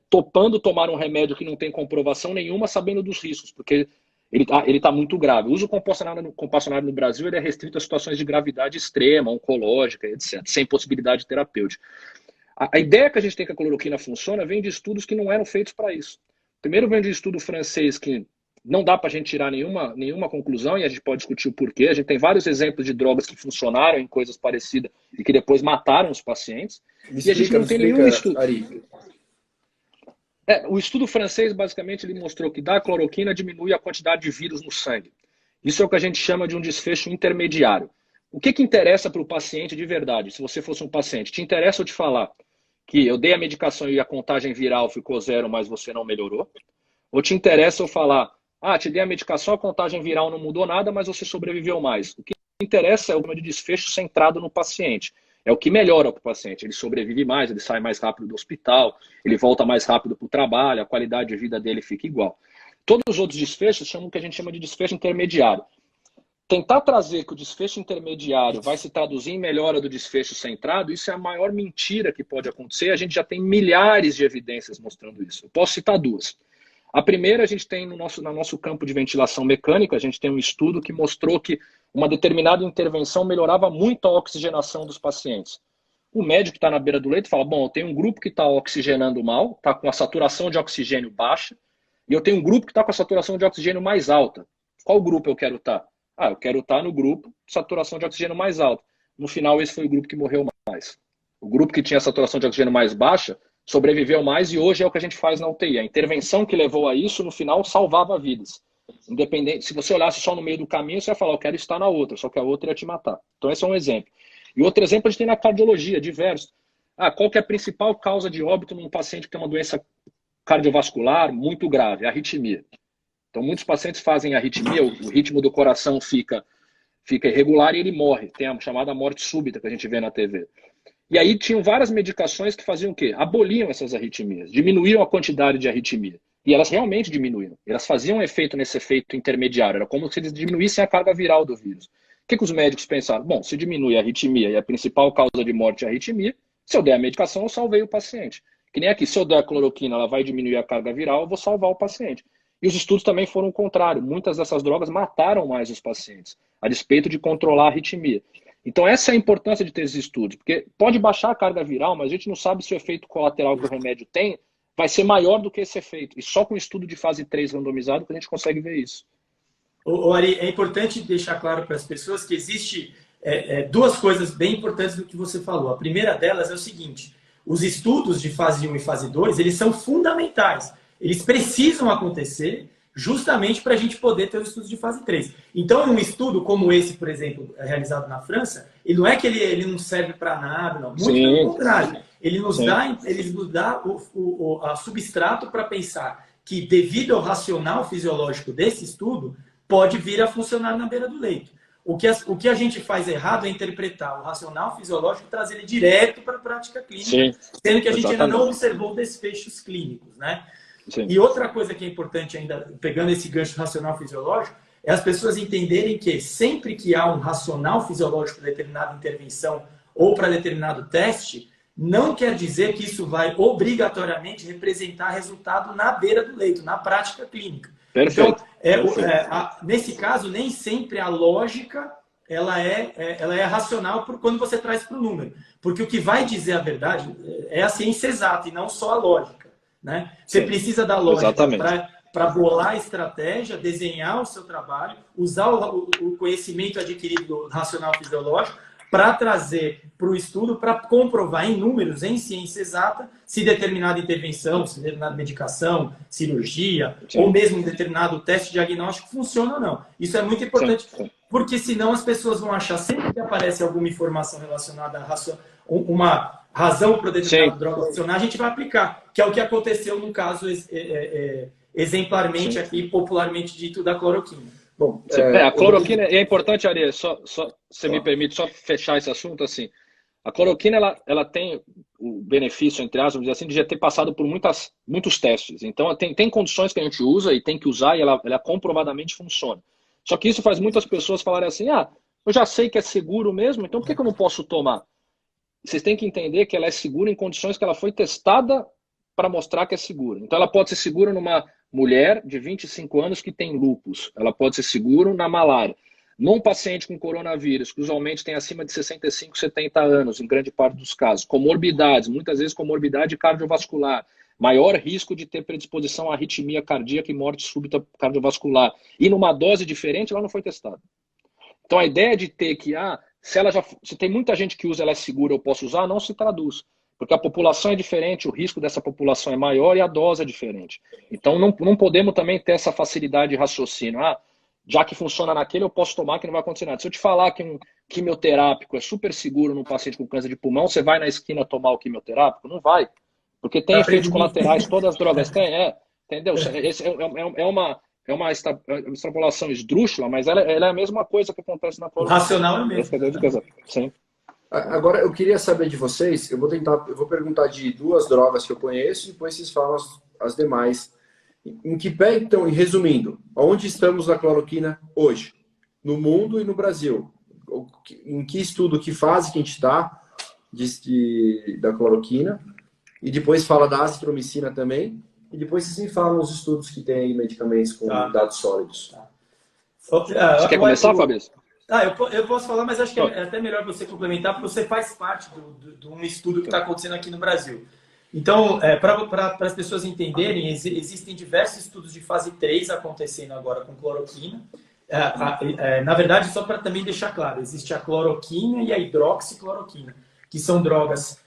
topando tomar um remédio que não tem comprovação nenhuma, sabendo dos riscos, porque ele tá muito grave. O uso compassionado no Brasil ele é restrito a situações de gravidade extrema, oncológica, etc., sem possibilidade terapêutica. A ideia que a gente tem que a cloroquina funciona vem de estudos que não eram feitos para isso. Primeiro vem de um estudo francês que não dá para a gente tirar nenhuma conclusão, e a gente pode discutir o porquê. A gente tem vários exemplos de drogas que funcionaram em coisas parecidas e que depois mataram os pacientes. E a gente não tem nenhum estudo. O estudo francês, basicamente, ele mostrou que dar cloroquina diminui a quantidade de vírus no sangue. Isso é o que a gente chama de um desfecho intermediário. O que interessa para o paciente de verdade? Se você fosse um paciente, te interessa eu te falar que eu dei a medicação e a contagem viral ficou 0, mas você não melhorou? Ou te interessa eu falar, te dei a medicação, a contagem viral não mudou nada, mas você sobreviveu mais? O que interessa é o de desfecho centrado no paciente. É o que melhora para o paciente. Ele sobrevive mais, ele sai mais rápido do hospital, ele volta mais rápido para o trabalho, a qualidade de vida dele fica igual. Todos os outros desfechos chamam o que a gente chama de desfecho intermediário. Tentar trazer que o desfecho intermediário vai se traduzir em melhora do desfecho centrado, isso é a maior mentira que pode acontecer. A gente já tem milhares de evidências mostrando isso. Eu posso citar 2. A primeira, a gente tem no nosso campo de ventilação mecânica, a gente tem um estudo que mostrou que uma determinada intervenção melhorava muito a oxigenação dos pacientes. O médico que está na beira do leito fala, bom, eu tenho um grupo que está oxigenando mal, está com a saturação de oxigênio baixa, e eu tenho um grupo que está com a saturação de oxigênio mais alta. Qual grupo eu quero estar? Eu quero estar no grupo de saturação de oxigênio mais alta. No final, esse foi o grupo que morreu mais. O grupo que tinha saturação de oxigênio mais baixa sobreviveu mais e hoje é o que a gente faz na UTI. A intervenção que levou a isso, no final, salvava vidas. Independente, se você olhasse só no meio do caminho, você ia falar, eu quero estar na outra, só que a outra ia te matar. Então esse é um exemplo. E outro exemplo a gente tem na cardiologia, diversos. Qual que é a principal causa de óbito num paciente que tem uma doença cardiovascular muito grave? A arritmia. Então muitos pacientes fazem arritmia, o ritmo do coração fica irregular e ele morre. Tem a chamada morte súbita que a gente vê na TV. E aí tinham várias medicações que faziam o quê? Aboliam essas arritmias, diminuíam a quantidade de arritmia. E elas realmente diminuíam. Elas faziam um efeito nesse efeito intermediário. Era como se eles diminuíssem a carga viral do vírus. O que os médicos pensaram? Bom, se diminui a arritmia e a principal causa de morte é a arritmia, se eu der a medicação, eu salvei o paciente. Que nem aqui, se eu der a cloroquina, ela vai diminuir a carga viral, eu vou salvar o paciente. E os estudos também foram o contrário. Muitas dessas drogas mataram mais os pacientes, a despeito de controlar a arritmia. Então essa é a importância de ter esses estudos, porque pode baixar a carga viral, mas a gente não sabe se o efeito colateral que o remédio tem vai ser maior do que esse efeito. E só com estudo de fase 3 randomizado que a gente consegue ver isso. Ari, é importante deixar claro para as pessoas que existe 2 coisas bem importantes do que você falou. A primeira delas é o seguinte, os estudos de fase 1 e fase 2, eles são fundamentais. Eles precisam acontecer justamente para a gente poder ter os estudos de fase 3. Então, um estudo como esse, por exemplo, realizado na França, ele não é que ele não serve para nada, não. Muito pelo contrário. Ele nos dá o substrato para pensar que, devido ao racional fisiológico desse estudo, pode vir a funcionar na beira do leito. O que a gente faz errado é interpretar o racional fisiológico e trazer ele direto para a prática clínica, sendo que a gente ainda não observou desfechos clínicos, né? Sim. E outra coisa que é importante ainda, pegando esse gancho racional fisiológico, é as pessoas entenderem que sempre que há um racional fisiológico para determinada intervenção ou para determinado teste, não quer dizer que isso vai obrigatoriamente representar resultado na beira do leito, na prática clínica. Perfeito. Então, nesse caso, nem sempre a lógica ela é racional quando você traz para o número. Porque o que vai dizer a verdade é a ciência exata e não só a lógica. Né? Você precisa da lógica para bolar a estratégia, desenhar o seu trabalho, usar o conhecimento adquirido do racional fisiológico para trazer para o estudo, para comprovar em números, em ciência exata, se determinada intervenção, se determinada medicação, cirurgia, ou mesmo um determinado teste diagnóstico funciona ou não. Isso é muito importante, porque senão as pessoas vão achar, sempre que aparece alguma informação relacionada a uma razão para determinada droga funcionar, a gente vai aplicar, que é o que aconteceu no caso exemplarmente aqui, popularmente dito, da cloroquina. Bom, a cloroquina, é importante, Ari, só você me permite só fechar esse assunto assim. A cloroquina, ela tem o benefício, entre aspas, de já ter passado por muitos testes. Então, tem condições que a gente usa e tem que usar e ela comprovadamente funciona. Só que isso faz muitas pessoas falarem assim, eu já sei que é seguro mesmo, então por que eu não posso tomar? Vocês têm que entender que ela é segura em condições que ela foi testada para mostrar que é segura. Então, ela pode ser segura numa mulher de 25 anos que tem lúpus. Ela pode ser segura na malária. Num paciente com coronavírus, que usualmente tem acima de 65, 70 anos, em grande parte dos casos. Comorbidades, muitas vezes comorbidade cardiovascular. Maior risco de ter predisposição à arritmia cardíaca e morte súbita cardiovascular. E numa dose diferente, ela não foi testada. Então, a ideia de ter que, se tem muita gente que usa, ela é segura, eu posso usar, não se traduz. Porque a população é diferente, o risco dessa população é maior e a dose é diferente. Então, não podemos também ter essa facilidade de raciocínio. já que funciona naquele, eu posso tomar que não vai acontecer nada. Se eu te falar que um quimioterápico é super seguro num paciente com câncer de pulmão, você vai na esquina tomar o quimioterápico? Não vai. Porque tem efeitos colaterais, todas as drogas têm, entendeu? Esse é uma extrapolação esdrúxula, mas ela é a mesma coisa que acontece na cloroquina. O racional é o mesmo. Sim. Agora, eu queria saber de vocês, eu vou perguntar de duas drogas que eu conheço e depois vocês falam as demais. Em que pé, então, e resumindo, onde estamos na cloroquina hoje? No mundo e no Brasil? Em que estudo, que fase que a gente está da cloroquina? E depois fala da azitromicina também. E depois vocês me falam os estudos que tem medicamentos com dados sólidos. Você quer começar, Fabrício? Eu posso falar, mas acho que é até melhor você complementar, porque você faz parte de um estudo que está acontecendo aqui no Brasil. Então, para as pessoas entenderem, existem diversos estudos de fase 3 acontecendo agora com cloroquina. Na verdade, só para também deixar claro, existe a cloroquina e a hidroxicloroquina, que são drogas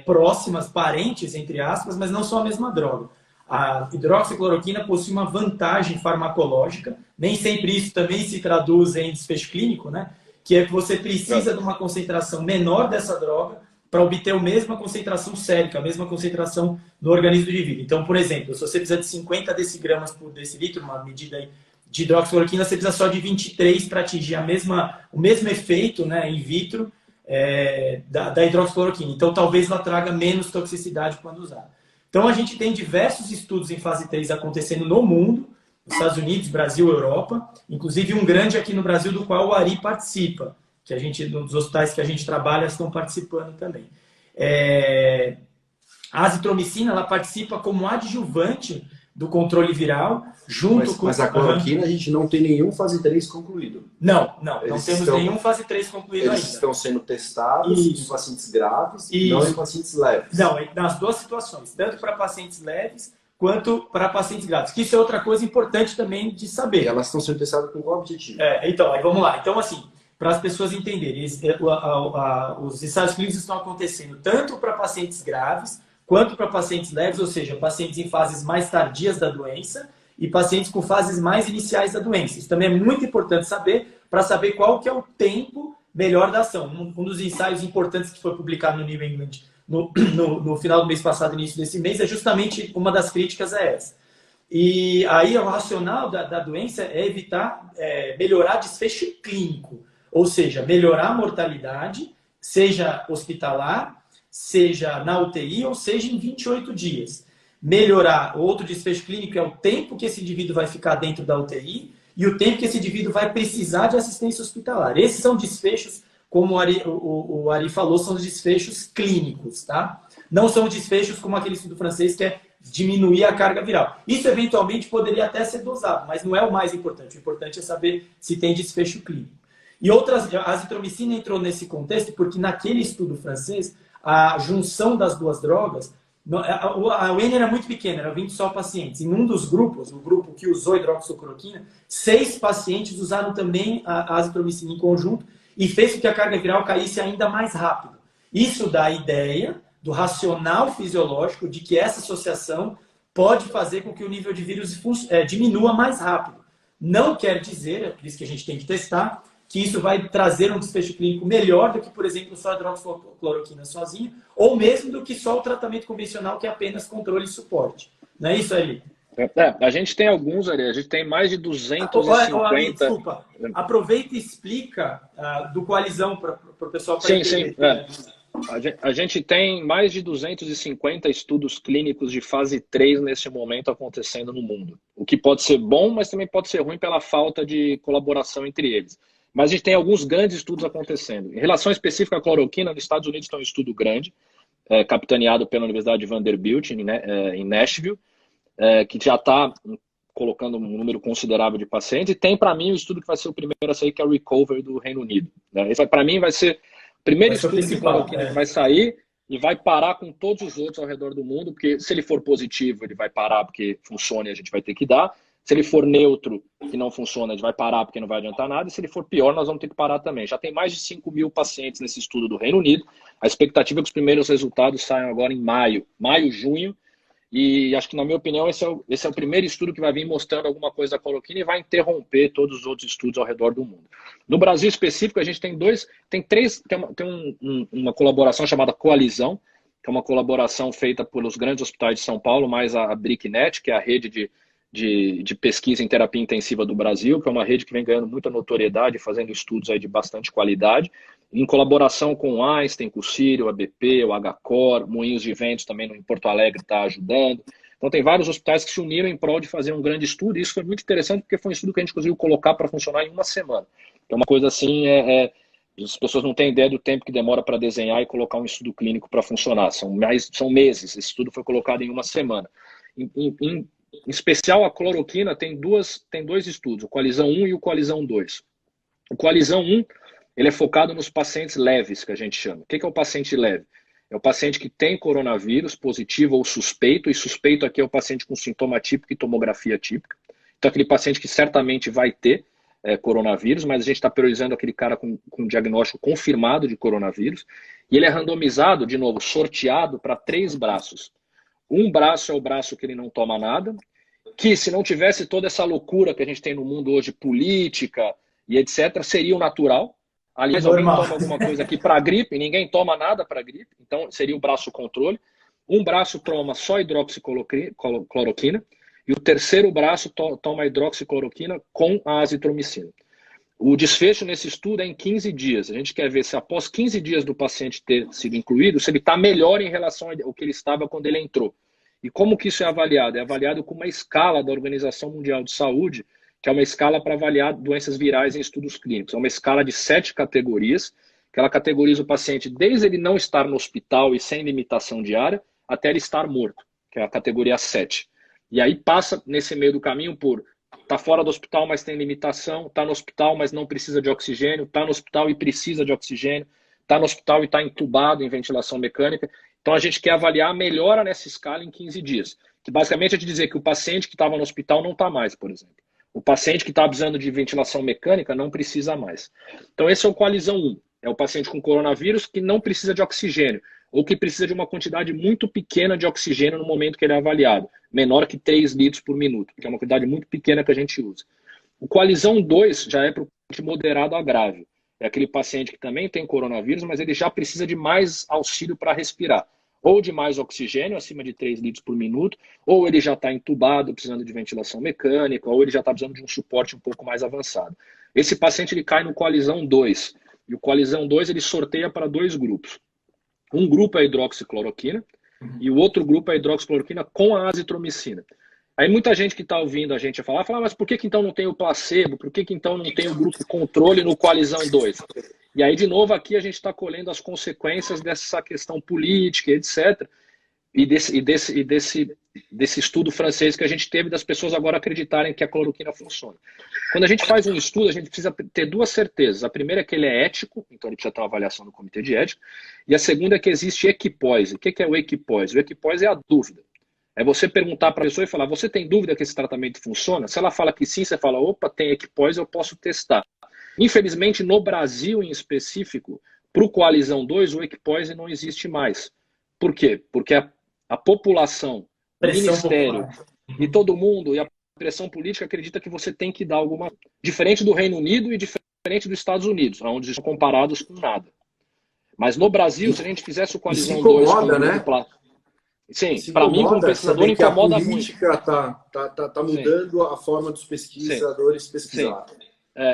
próximas, parentes, entre aspas, mas não são a mesma droga. A hidroxicloroquina possui uma vantagem farmacológica, nem sempre isso também se traduz em desfecho clínico, né? Que é que você precisa de uma concentração menor dessa droga para obter a mesma concentração sérica, a mesma concentração no organismo do indivíduo. Então, por exemplo, se você precisa de 50 decigramas por decilitro, uma medida aí de hidroxicloroquina, você precisa só de 23 para atingir o mesmo efeito, né, in vitro da hidroxicloroquina. Então, talvez ela traga menos toxicidade quando usada. Então, a gente tem diversos estudos em fase 3 acontecendo no mundo, nos Estados Unidos, Brasil, Europa, inclusive um grande aqui no Brasil, do qual o Ari participa, que a gente, nos hospitais que a gente trabalha, estão participando também. A azitromicina, ela participa como adjuvante do controle viral, junto com... Mas a cloroquina, a gente não tem nenhum fase 3 concluído. Não temos nenhum fase 3 concluído ainda. Eles estão sendo testados em pacientes graves e não em pacientes leves. Não, nas duas situações, tanto para pacientes leves quanto para pacientes graves. Que isso é outra coisa importante também de saber. E elas estão sendo testadas com qual objetivo? Então, aí vamos lá. Então, assim, para as pessoas entenderem, os ensaios clínicos estão acontecendo tanto para pacientes graves quanto para pacientes leves, ou seja, pacientes em fases mais tardias da doença e pacientes com fases mais iniciais da doença. Isso também é muito importante saber, para saber qual que é o tempo melhor da ação. Um dos ensaios importantes que foi publicado no New England no final do mês passado, início desse mês, é justamente uma das críticas essa. E aí o racional da doença é evitar, melhorar desfecho clínico, ou seja, melhorar a mortalidade, seja hospitalar, seja na UTI ou seja em 28 dias. Melhorar, outro desfecho clínico é o tempo que esse indivíduo vai ficar dentro da UTI e o tempo que esse indivíduo vai precisar de assistência hospitalar. Esses são desfechos, como o Ari falou, são os desfechos clínicos, tá? Não são desfechos como aquele estudo francês que é diminuir a carga viral. Isso eventualmente poderia até ser dosado, mas não é o mais importante. O importante é saber se tem desfecho clínico. E a azitromicina entrou nesse contexto porque naquele estudo francês, a junção das duas drogas, a N era muito pequena, era 20 só pacientes. Em um dos grupos, o grupo que usou hidroxicloroquina, 6 pacientes usaram também a azitromicina em conjunto e fez com que a carga viral caísse ainda mais rápido. Isso dá a ideia do racional fisiológico de que essa associação pode fazer com que o nível de vírus diminua mais rápido. Não quer dizer, é por isso que a gente tem que testar, que isso vai trazer um desfecho clínico melhor do que, por exemplo, só a hidroxicloroquina sozinha, ou mesmo do que só o tratamento convencional, que é apenas controle e suporte. Não é isso, Eli? A gente tem alguns, Ari, a gente tem mais de 250... Desculpa, aproveita e explica do Coalizão para o pessoal... Sim. A gente tem mais de 250 estudos clínicos de fase 3 nesse momento acontecendo no mundo. O que pode ser bom, mas também pode ser ruim pela falta de colaboração entre eles. Mas a gente tem alguns grandes estudos acontecendo. Em relação específica à cloroquina, nos Estados Unidos tem um estudo grande, capitaneado pela Universidade de Vanderbilt, em Nashville, que já está colocando um número considerável de pacientes. E tem, para mim, o estudo que vai ser o primeiro a sair, que é o Recover do Reino Unido. Esse, para mim, vai ser o primeiro estudo de cloroquina que vai sair e vai parar com todos os outros ao redor do mundo, porque se ele for positivo, ele vai parar porque funciona e a gente vai ter que dar. Se ele for neutro, que não funciona, a gente vai parar porque não vai adiantar nada. E se ele for pior, nós vamos ter que parar também. Já tem mais de 5 mil pacientes nesse estudo do Reino Unido. A expectativa é que os primeiros resultados saiam agora em maio, junho. E acho que, na minha opinião, esse é o primeiro estudo que vai vir mostrando alguma coisa da cloroquina e vai interromper todos os outros estudos ao redor do mundo. No Brasil específico, a gente tem uma colaboração chamada Coalizão, que é uma colaboração feita pelos grandes hospitais de São Paulo, mais a BRICNET, que é a rede de pesquisa em terapia intensiva do Brasil, que é uma rede que vem ganhando muita notoriedade, fazendo estudos aí de bastante qualidade, em colaboração com o Einstein, com o Sírio, o ABP, o HCOR, Moinhos de Ventos também em Porto Alegre está ajudando. Então tem vários hospitais que se uniram em prol de fazer um grande estudo, e isso foi muito interessante porque foi um estudo que a gente conseguiu colocar para funcionar em uma semana. Então uma coisa assim, as pessoas não têm ideia do tempo que demora para desenhar e colocar um estudo clínico para funcionar, são meses. Esse estudo foi colocado em uma semana. Em especial, a cloroquina tem dois estudos, o Coalizão 1 e o Coalizão 2. O Coalizão 1, ele é focado nos pacientes leves, que a gente chama. O que é o paciente leve? É o paciente que tem coronavírus positivo ou suspeito, e suspeito aqui é o paciente com sintoma típico e tomografia típica. Então, aquele paciente que certamente vai ter coronavírus, mas a gente está priorizando aquele cara com diagnóstico confirmado de coronavírus, e ele é randomizado, de novo, sorteado para 3 braços. Um braço é o braço que ele não toma nada, que se não tivesse toda essa loucura que a gente tem no mundo hoje, política e etc., seria o natural. Aliás, alguém toma alguma coisa aqui para gripe, ninguém toma nada para gripe, então seria o braço controle. Um braço toma só hidroxicloroquina e o terceiro braço toma hidroxicloroquina com a azitromicina. O desfecho nesse estudo é em 15 dias. A gente quer ver se após 15 dias do paciente ter sido incluído, se ele está melhor em relação ao que ele estava quando ele entrou. E como que isso é avaliado? É avaliado com uma escala da Organização Mundial de Saúde, que é uma escala para avaliar doenças virais em estudos clínicos. É uma escala de 7 categorias, que ela categoriza o paciente desde ele não estar no hospital e sem limitação diária, até ele estar morto, que é a categoria 7. E aí passa nesse meio do caminho por está fora do hospital, mas tem limitação, está no hospital, mas não precisa de oxigênio, está no hospital e precisa de oxigênio, está no hospital e está entubado em ventilação mecânica. Então a gente quer avaliar a melhora nessa escala em 15 dias, que basicamente é de dizer que o paciente que estava no hospital não está mais, por exemplo. O paciente que está precisando de ventilação mecânica não precisa mais. Então esse é o Coalizão 1, é o paciente com coronavírus que não precisa de oxigênio, ou que precisa de uma quantidade muito pequena de oxigênio no momento que ele é avaliado, menor que 3 litros por minuto, que é uma quantidade muito pequena que a gente usa. O Coalizão 2 já é para o paciente moderado a grave. É aquele paciente que também tem coronavírus, mas ele já precisa de mais auxílio para respirar. Ou de mais oxigênio, acima de 3 litros por minuto, ou ele já está entubado, precisando de ventilação mecânica, ou ele já está precisando de um suporte um pouco mais avançado. Esse paciente ele cai no Coalizão 2. E o Coalizão 2 ele sorteia para 2 grupos. Um grupo é a hidroxicloroquina e o outro grupo é a hidroxicloroquina com a azitromicina. Aí muita gente que está ouvindo a gente falar, mas por que então não tem o placebo? Por que então não tem o grupo controle no Coalizão 2? E aí, de novo, aqui a gente está colhendo as consequências dessa questão política, etc., e desse estudo francês que a gente teve das pessoas agora acreditarem que a cloroquina funciona. Quando a gente faz um estudo, a gente precisa ter 2 certezas. A primeira é que ele é ético, então ele precisa ter uma avaliação do comitê de ética. E a segunda é que existe equipoise. O que é o equipoise? O equipoise é a dúvida. É você perguntar para a pessoa e falar, você tem dúvida que esse tratamento funciona? Se ela fala que sim, você fala, opa, tem equipoise, eu posso testar. Infelizmente, no Brasil em específico, para o Coalizão 2, o equipoise não existe mais. Por quê? Porque a população, o ministério e todo mundo, e a pressão política acredita que você tem que dar alguma... Diferente do Reino Unido e diferente dos Estados Unidos, onde eles são comparados com nada. Mas no Brasil, se a gente fizesse o Coalizão 2... incomoda, né? Sim, para mim, como pesquisador, incomoda muito. A política está mudando a forma dos pesquisadores pesquisar.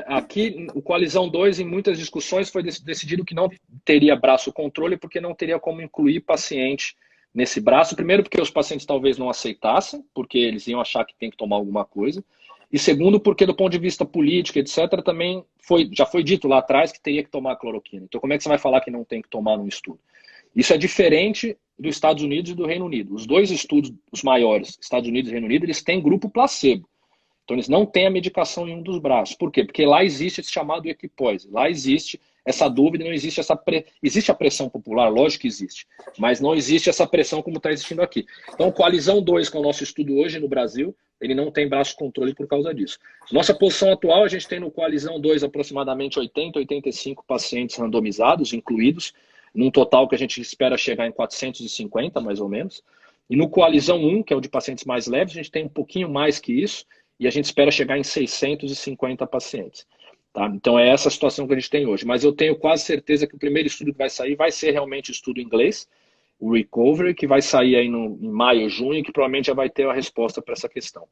Aqui, o Coalizão 2, em muitas discussões, foi decidido que não teria braço controle, porque não teria como incluir paciente nesse braço. Primeiro, porque os pacientes talvez não aceitassem, porque eles iam achar que tem que tomar alguma coisa. E segundo, porque do ponto de vista político, etc., também já foi dito lá atrás que teria que tomar cloroquina. Então, como é que você vai falar que não tem que tomar num estudo? Isso é diferente dos Estados Unidos e do Reino Unido. Os 2 estudos, os maiores, Estados Unidos e Reino Unido, eles têm grupo placebo. Então, eles não têm a medicação em um dos braços. Por quê? Porque lá existe esse chamado equipoise. Lá existe essa dúvida, não existe essa... Existe a pressão popular, lógico que existe, mas não existe essa pressão como está existindo aqui. Então, o Coalizão 2, que é o nosso estudo hoje no Brasil, ele não tem braço controle por causa disso. Nossa posição atual, a gente tem no Coalizão 2 aproximadamente 80, 85 pacientes randomizados, incluídos, num total que a gente espera chegar em 450, mais ou menos. E no Coalizão 1, que é o de pacientes mais leves, a gente tem um pouquinho mais que isso, e a gente espera chegar em 650 pacientes. Tá? Então é essa a situação que a gente tem hoje. Mas eu tenho quase certeza que o primeiro estudo que vai sair vai ser realmente o estudo em inglês, o Recovery, que vai sair aí em maio, junho, que provavelmente já vai ter a resposta para essa questão.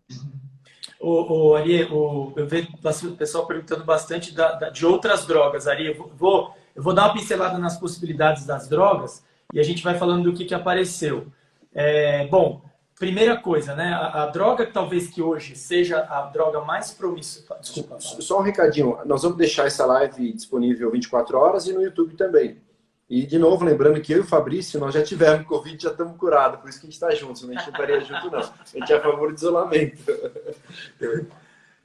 Ari, eu vejo o pessoal perguntando bastante de outras drogas. Ari, eu vou dar uma pincelada nas possibilidades das drogas e a gente vai falando do que apareceu. Bom, primeira coisa, né? A droga talvez que hoje seja a droga mais promissora... Desculpa. Só um recadinho. Nós vamos deixar essa live disponível 24 horas e no YouTube também. E, de novo, lembrando que eu e o Fabrício, nós já tivemos Covid, já estamos curados. Por isso que a gente está junto. Senão a gente não estaria junto, não. A gente é a favor do isolamento.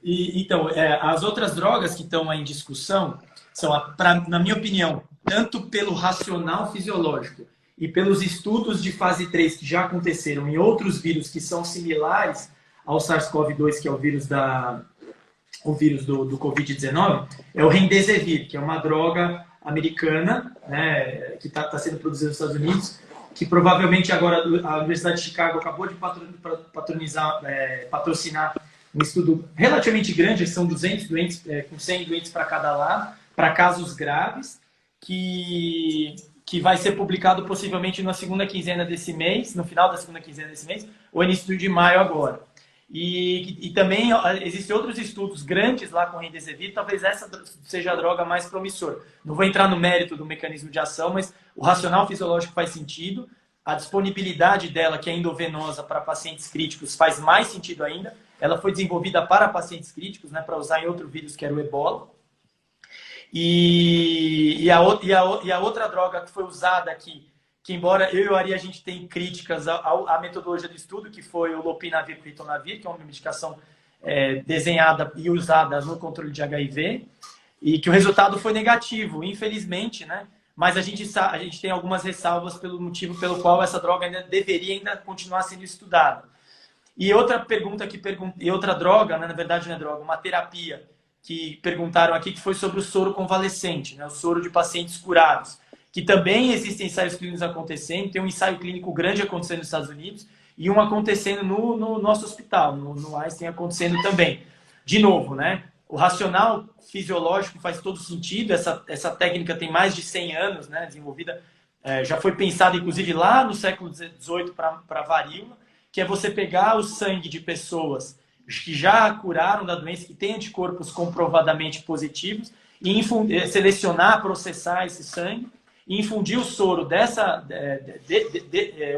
Então, as outras drogas que estão aí em discussão são, na minha opinião, tanto pelo racional fisiológico e pelos estudos de fase 3 que já aconteceram em outros vírus que são similares ao SARS-CoV-2, que é o vírus do Covid-19, é o Remdesivir, que é uma droga americana, né, que está sendo produzida nos Estados Unidos, que provavelmente agora a Universidade de Chicago acabou de patrocinar um estudo relativamente grande, são 200 doentes, com 100 doentes para cada lado, para casos graves, que vai ser publicado possivelmente na segunda quinzena desse mês, no final da segunda quinzena desse mês, ou início de maio agora. E também existem outros estudos grandes lá com Remdesivir, talvez essa seja a droga mais promissora. Não vou entrar no mérito do mecanismo de ação, mas o racional fisiológico faz sentido, a disponibilidade dela, que é endovenosa para pacientes críticos, faz mais sentido ainda. Ela foi desenvolvida para pacientes críticos, né, para usar em outro vírus, que era o Ebola. E a outra droga que foi usada aqui, que embora eu e o Ari a gente tem críticas à metodologia do estudo, que foi o Lopinavir e Ritonavir, que é uma medicação desenhada e usada no controle de HIV, e que o resultado foi negativo, infelizmente, né? Mas a gente tem algumas ressalvas pelo motivo pelo qual essa droga ainda deveria continuar sendo estudada. E outra pergunta e outra droga, né? Na verdade não é droga, uma terapia que perguntaram aqui, que foi sobre o soro convalescente, né? O soro de pacientes curados, que também existem ensaios clínicos acontecendo, tem um ensaio clínico grande acontecendo nos Estados Unidos e um acontecendo no nosso hospital, no Einstein acontecendo também. De novo, né? O racional fisiológico faz todo sentido, essa técnica tem mais de 100 anos, né, desenvolvida, já foi pensada inclusive lá no século XVIII para varíola, que é você pegar o sangue de pessoas que já curaram da doença, que têm anticorpos comprovadamente positivos, e selecionar, processar esse sangue, e infundir o soro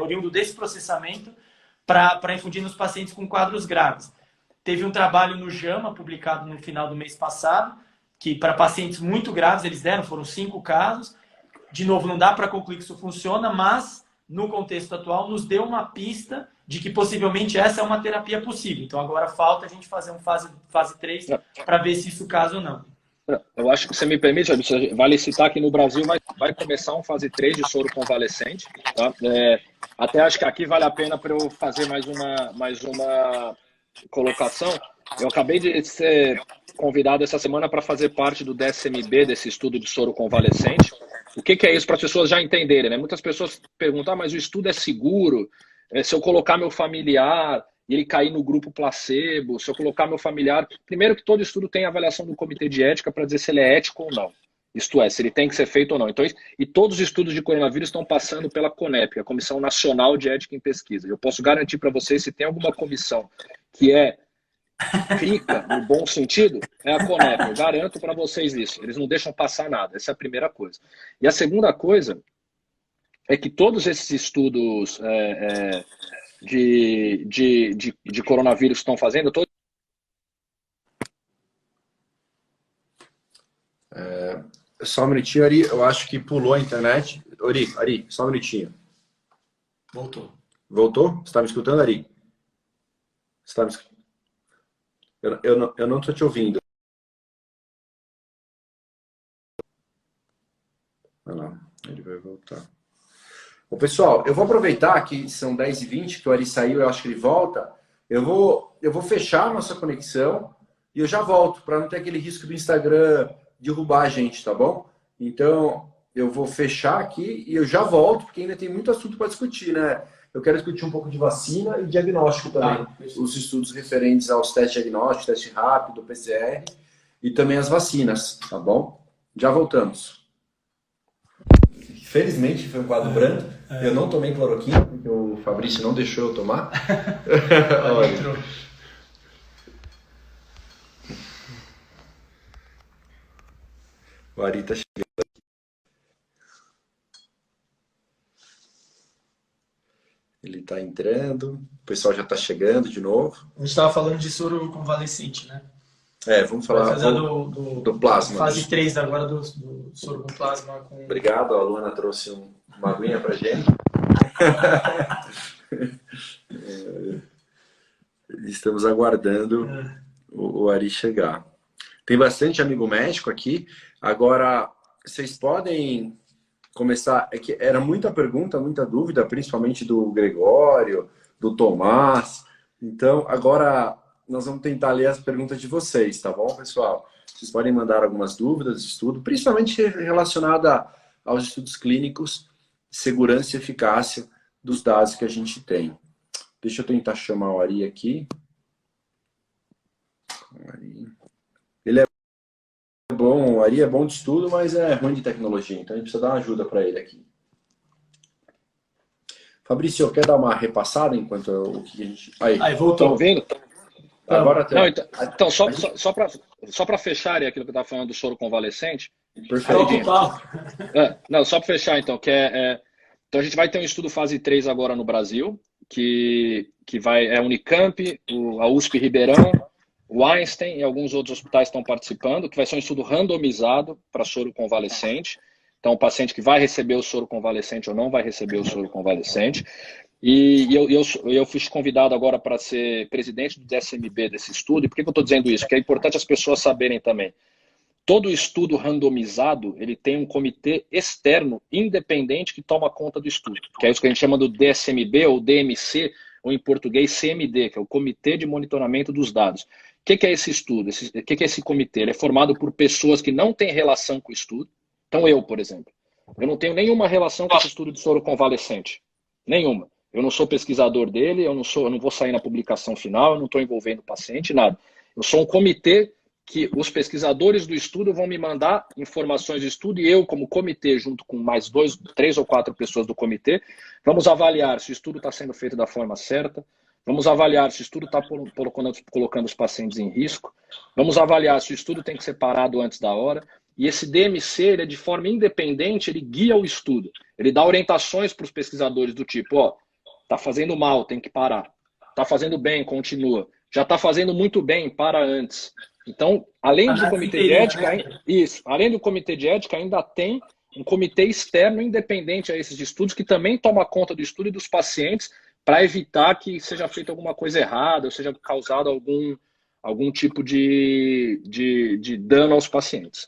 oriundo desse processamento para infundir nos pacientes com quadros graves. Teve um trabalho no JAMA, publicado no final do mês passado, que para pacientes muito graves, foram 5 casos. De novo, não dá para concluir que isso funciona, mas no contexto atual nos deu uma pista de que possivelmente essa é uma terapia possível. Então agora falta a gente fazer um fase 3 para ver se isso caso ou não. Eu acho que você me permite, vale citar que no Brasil vai começar um fase 3 de soro convalescente. Tá? Até acho que aqui vale a pena para eu fazer mais uma colocação. Eu acabei de ser convidado essa semana para fazer parte do DSMB, desse estudo de soro convalescente. O que é isso para as pessoas já entenderem, né? Muitas pessoas perguntam, mas o estudo é seguro? Se eu colocar meu familiar e ele cair no grupo placebo, se eu colocar meu familiar... Primeiro que todo estudo tem avaliação do comitê de ética para dizer se ele é ético ou não. Isto é, se ele tem que ser feito ou não. Então, e todos os estudos de coronavírus estão passando pela CONEP, a Comissão Nacional de Ética em Pesquisa. Eu posso garantir para vocês, se tem alguma comissão que rica, no bom sentido, é a CONEP. Eu garanto para vocês isso. Eles não deixam passar nada. Essa é a primeira coisa. E a segunda coisa é que todos esses estudos de coronavírus estão fazendo... Só um minutinho, Ari. Eu acho que pulou a internet. Ari, só um minutinho. Voltou. Voltou? Você está me escutando, Ari? Você está me escutando? Eu não estou te ouvindo. Olha lá, ele vai voltar. Bom, pessoal, eu vou aproveitar que são 10h20, que o Ari saiu, eu acho que ele volta. Eu vou fechar a nossa conexão e eu já volto, para não ter aquele risco do Instagram derrubar a gente, tá bom? Então, eu vou fechar aqui e eu já volto, porque ainda tem muito assunto para discutir, né? eu quero discutir um pouco de vacina e diagnóstico também. Os estudos referentes aos testes diagnósticos, teste rápido, PCR e também as vacinas, tá bom? Já voltamos. Felizmente foi um quadro branco. Eu não tomei cloroquina, porque o Fabrício não deixou eu tomar. Olha. O Ari tá chegando. Ele tá entrando. O pessoal já tá chegando de novo. A gente estava falando de soro convalescente, né? Vamos falar do plasma. Fase 3 agora do soro com plasma. Obrigado, a Luana trouxe uma aguinha pra gente. Estamos aguardando o Ari chegar. Tem bastante amigo médico aqui. Agora, vocês podem começar... É que era muita pergunta, muita dúvida, principalmente do Gregório, do Tomás. Então, agora... Nós vamos tentar ler as perguntas de vocês, tá bom, pessoal? Vocês podem mandar algumas dúvidas de estudo, principalmente relacionada aos estudos clínicos, segurança e eficácia dos dados que a gente tem. Deixa eu tentar chamar o Ari aqui. Ele é bom, o Ari é bom de estudo, mas é ruim de tecnologia, então a gente precisa dar uma ajuda para ele aqui. Fabrício, quer dar uma repassada enquanto o que a gente... Aí voltou. Estão ouvindo? Agora tem. Então só para fechar aquilo que eu estava falando do soro convalescente. Perfeito. Só para fechar, então, então a gente vai ter um estudo fase 3 agora no Brasil, que é a Unicamp, a USP Ribeirão, o Einstein e alguns outros hospitais estão participando, que vai ser um estudo randomizado para soro convalescente. Então, o paciente que vai receber o soro convalescente ou não vai receber o soro convalescente. E eu fui convidado agora para ser presidente do DSMB desse estudo. E por que eu estou dizendo isso? Porque é importante as pessoas saberem também. Todo estudo randomizado, ele tem um comitê externo, independente, que toma conta do estudo. Que é isso que a gente chama do DSMB ou DMC, ou em português CMD, que é o Comitê de Monitoramento dos Dados. O que é esse estudo? O que é esse comitê? Ele é formado por pessoas que não têm relação com o estudo. Então eu, por exemplo, eu não tenho nenhuma relação com esse estudo de soro convalescente. Nenhuma. Eu não sou pesquisador dele, eu não vou sair na publicação final, eu não estou envolvendo o paciente, nada. Eu sou um comitê que os pesquisadores do estudo vão me mandar informações do estudo e eu, como comitê, junto com mais 2, 3 ou 4 pessoas do comitê, vamos avaliar se o estudo está sendo feito da forma certa, vamos avaliar se o estudo está colocando os pacientes em risco, vamos avaliar se o estudo tem que ser parado antes da hora. E esse DMC, ele é de forma independente, ele guia o estudo. Ele dá orientações para os pesquisadores do tipo, tá fazendo mal, tem que parar. Tá fazendo bem, continua. Já tá fazendo muito bem, para antes. Então, além do comitê de ética, além do comitê de ética, ainda tem um comitê externo independente a esses estudos que também toma conta do estudo e dos pacientes para evitar que seja feita alguma coisa errada ou seja causado algum tipo de dano aos pacientes.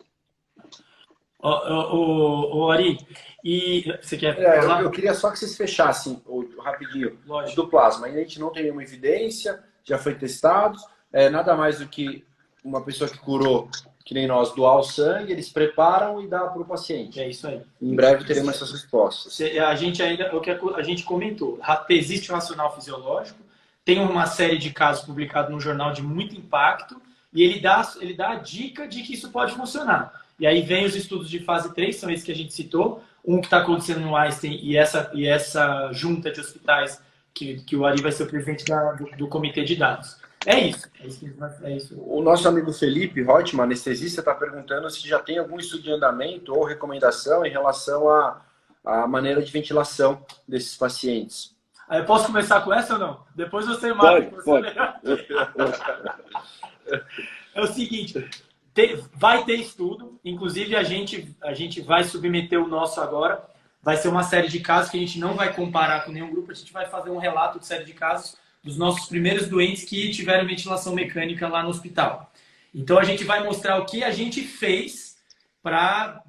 Ari, e você quer falar? Eu queria só que vocês fechassem rapidinho. Lógico. Do plasma. Ainda a gente não tem nenhuma evidência, já foi testado. Nada mais do que uma pessoa que curou, que nem nós, doar o sangue, eles preparam e dá para o paciente. É isso aí. Em breve teremos essas respostas. A gente ainda, o que a gente comentou, existe um racional fisiológico, tem uma série de casos publicados no jornal de muito impacto e ele dá a dica de que isso pode funcionar. E aí vem os estudos de fase 3, são esses que a gente citou, um que está acontecendo no Einstein e essa junta de hospitais que o Ari vai ser o presidente do comitê de dados. É isso. O nosso amigo Felipe Rotman, anestesista, está perguntando se já tem algum estudo de andamento ou recomendação em relação à maneira de ventilação desses pacientes. Eu posso começar com essa ou não? Depois você marca. Pode. É o seguinte... Vai ter estudo, inclusive a gente vai submeter o nosso agora, vai ser uma série de casos que a gente não vai comparar com nenhum grupo, a gente vai fazer um relato de série de casos dos nossos primeiros doentes que tiveram ventilação mecânica lá no hospital. Então a gente vai mostrar o que a gente fez para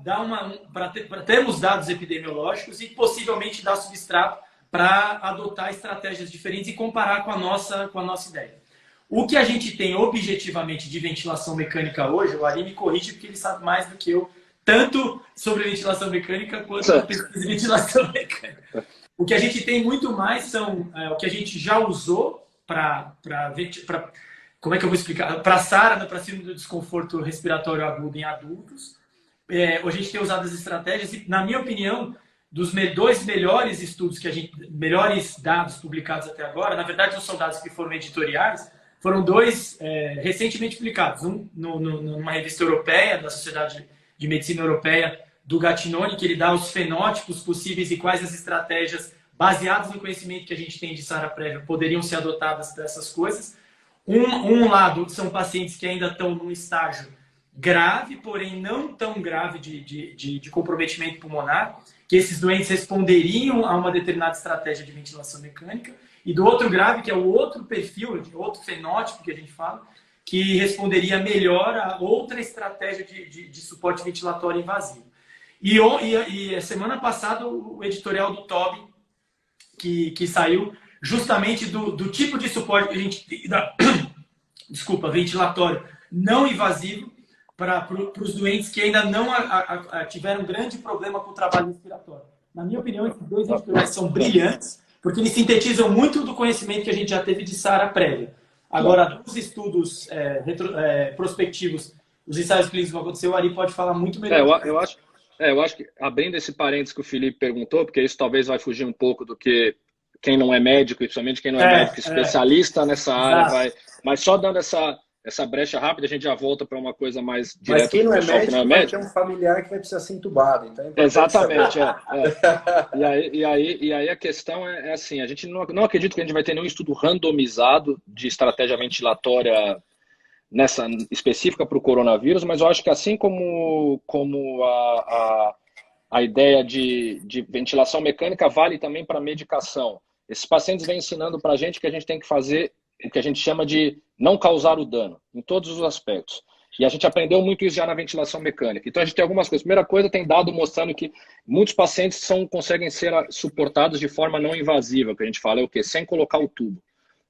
termos dados epidemiológicos e possivelmente dar substrato para adotar estratégias diferentes e comparar com a nossa ideia. O que a gente tem objetivamente de ventilação mecânica hoje, o Ari me corrige porque ele sabe mais do que eu, tanto sobre ventilação mecânica quanto a pesquisa de ventilação mecânica. O que a gente tem muito mais são o que a gente já usou para como é que eu vou explicar? Para SARA, para síndrome do desconforto respiratório agudo em adultos. A gente tem usado as estratégias e, na minha opinião, dos dois melhores estudos melhores dados publicados até agora, na verdade não são dados que foram editoriais, foram dois recentemente publicados. Um numa revista europeia, da Sociedade de Medicina Europeia, do Gattinoni, que ele dá os fenótipos possíveis e quais as estratégias baseadas no conhecimento que a gente tem de SARA prévia poderiam ser adotadas para essas coisas. Um lado são pacientes que ainda estão num estágio grave, porém não tão grave de comprometimento pulmonar, que esses doentes responderiam a uma determinada estratégia de ventilação mecânica, e do outro grave, que é o outro perfil, outro fenótipo que a gente fala, que responderia melhor a outra estratégia de suporte ventilatório invasivo. E a semana passada o editorial do Tobin, que saiu justamente do tipo de suporte que a gente ventilatório não invasivo para os doentes que ainda não tiveram grande problema com o trabalho respiratório. Na minha opinião, esses dois editoriais são brilhantes, porque eles sintetizam muito do conhecimento que a gente já teve de SARA prévia. Agora, dos estudos prospectivos, os ensaios clínicos que vão acontecer, o Ari pode falar muito melhor. Eu acho que, abrindo esse parênteses que o Felipe perguntou, porque isso talvez vai fugir um pouco do que quem não é médico, e principalmente quem não é médico especialista nessa área, vai. Mas só dando essa brecha rápida, a gente já volta para uma coisa mais direta. Mas quem não é médico, vai ter um familiar que vai precisar ser entubado. Então exatamente, E aí a questão é assim, a gente não acredita que a gente vai ter nenhum estudo randomizado de estratégia ventilatória nessa específica para o coronavírus, mas eu acho que assim como a ideia de ventilação mecânica vale também para medicação. Esses pacientes vêm ensinando para a gente que a gente tem que fazer o que a gente chama de não causar o dano, em todos os aspectos. E a gente aprendeu muito isso já na ventilação mecânica. Então a gente tem algumas coisas. Primeira coisa, tem dado mostrando que muitos pacientes conseguem ser suportados de forma não invasiva, que a gente fala é o quê? Sem colocar o tubo.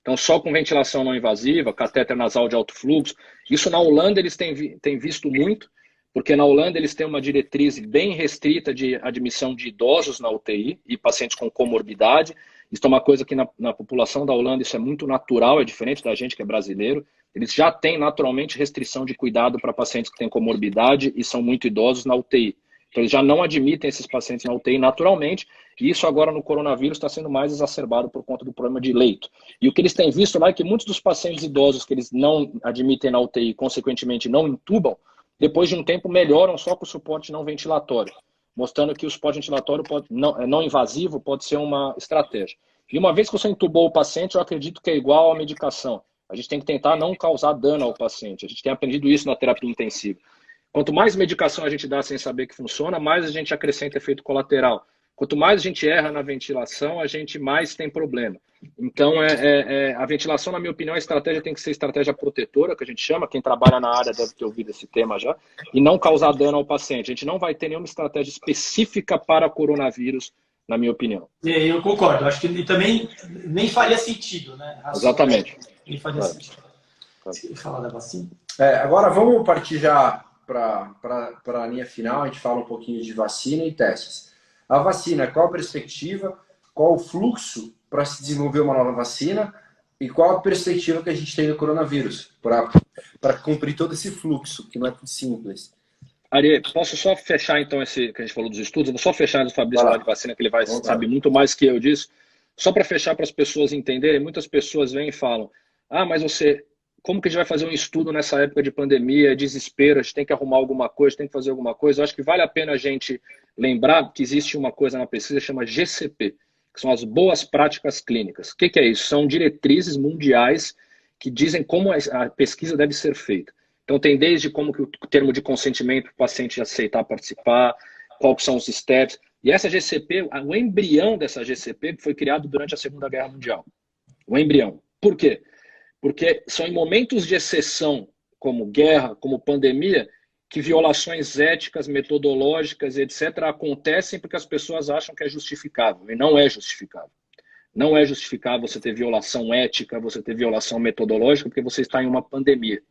Então só com ventilação não invasiva, catéter nasal de alto fluxo. Isso na Holanda eles têm visto muito, porque na Holanda eles têm uma diretriz bem restrita de admissão de idosos na UTI e pacientes com comorbidade. Isso é uma coisa que na população da Holanda isso é muito natural, é diferente da gente que é brasileiro. Eles já têm naturalmente restrição de cuidado para pacientes que têm comorbidade e são muito idosos na UTI. Então eles já não admitem esses pacientes na UTI naturalmente, e isso agora no coronavírus está sendo mais exacerbado por conta do problema de leito. E o que eles têm visto lá é que muitos dos pacientes idosos que eles não admitem na UTI, consequentemente não intubam, depois de um tempo melhoram só com o suporte não ventilatório, mostrando que o suporte ventilatório não invasivo pode ser uma estratégia. E uma vez que você entubou o paciente, eu acredito que é igual à medicação. A gente tem que tentar não causar dano ao paciente. A gente tem aprendido isso na terapia intensiva. Quanto mais medicação a gente dá sem saber que funciona, mais a gente acrescenta efeito colateral. Quanto mais a gente erra na ventilação, a gente mais tem problema. Então, a ventilação, na minha opinião, a estratégia tem que ser estratégia protetora, que a gente chama, quem trabalha na área deve ter ouvido esse tema já, e não causar dano ao paciente. A gente não vai ter nenhuma estratégia específica para coronavírus, na minha opinião. Eu concordo. Acho que também nem faria sentido, né? Exatamente. Nem faria sentido. Você falar da vacina? Agora vamos partir já para a linha final. A gente fala um pouquinho de vacina e testes. A vacina, qual a perspectiva? Qual o fluxo para se desenvolver uma nova vacina? E qual a perspectiva que a gente tem do coronavírus para cumprir todo esse fluxo, que não é tão simples? Ari, posso só fechar então esse que a gente falou dos estudos? Eu vou só fechar do Fabrício lá de vacina, que ele sabe muito mais que eu disso. Só para fechar para as pessoas entenderem, muitas pessoas vêm e falam: mas como que a gente vai fazer um estudo nessa época de pandemia, desespero, a gente tem que arrumar alguma coisa, tem que fazer alguma coisa. Eu acho que vale a pena a gente lembrar que existe uma coisa na pesquisa que chama GCP, que são as boas práticas clínicas. O que é isso? São diretrizes mundiais que dizem como a pesquisa deve ser feita. Então tem desde como que o termo de consentimento para o paciente aceitar participar, quais são os steps. E essa GCP, o embrião dessa GCP foi criado durante a Segunda Guerra Mundial. O embrião. Por quê? Porque são em momentos de exceção, como guerra, como pandemia, que violações éticas, metodológicas, etc., acontecem porque as pessoas acham que é justificável. E não é justificável. Não é justificável você ter violação ética, você ter violação metodológica, porque você está em uma pandemia.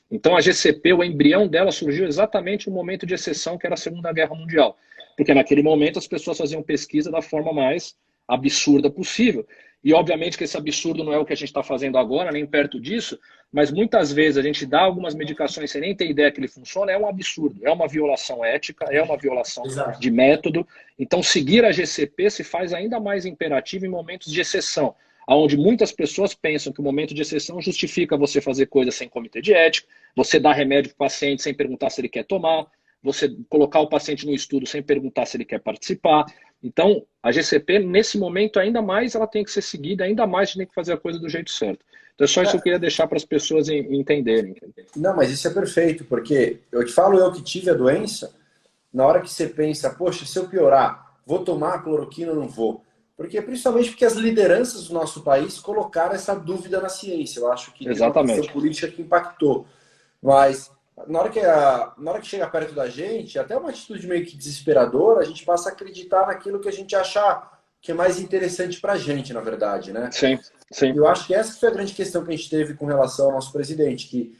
Então a GCP, o embrião dela surgiu exatamente no momento de exceção, que era a Segunda Guerra Mundial. Porque naquele momento as pessoas faziam pesquisa da forma mais absurda possível. E, obviamente, que esse absurdo não é o que a gente está fazendo agora, nem perto disso, mas muitas vezes a gente dá algumas medicações sem nem ter ideia que ele funciona, é um absurdo, é uma violação ética, é uma violação de método. Então, seguir a GCP se faz ainda mais imperativo em momentos de exceção, onde muitas pessoas pensam que o momento de exceção justifica você fazer coisas sem comitê de ética, você dar remédio para o paciente sem perguntar se ele quer tomar, você colocar o paciente no estudo sem perguntar se ele quer participar. Então, a GCP, nesse momento, ainda mais ela tem que ser seguida, ainda mais a gente tem que fazer a coisa do jeito certo. Então, é só isso que eu queria deixar para as pessoas entenderem. Não, mas isso é perfeito, porque eu te falo, eu que tive a doença, na hora que você pensa, poxa, se eu piorar, vou tomar a cloroquina ou não vou? Principalmente porque as lideranças do nosso país colocaram essa dúvida na ciência. Eu acho que exatamente. Uma questão política que impactou. Mas na hora que chega perto da gente, até uma atitude meio que desesperadora, a gente passa a acreditar naquilo que a gente achar que é mais interessante para a gente, na verdade, né? Sim, sim. Eu acho que essa foi a grande questão que a gente teve com relação ao nosso presidente, que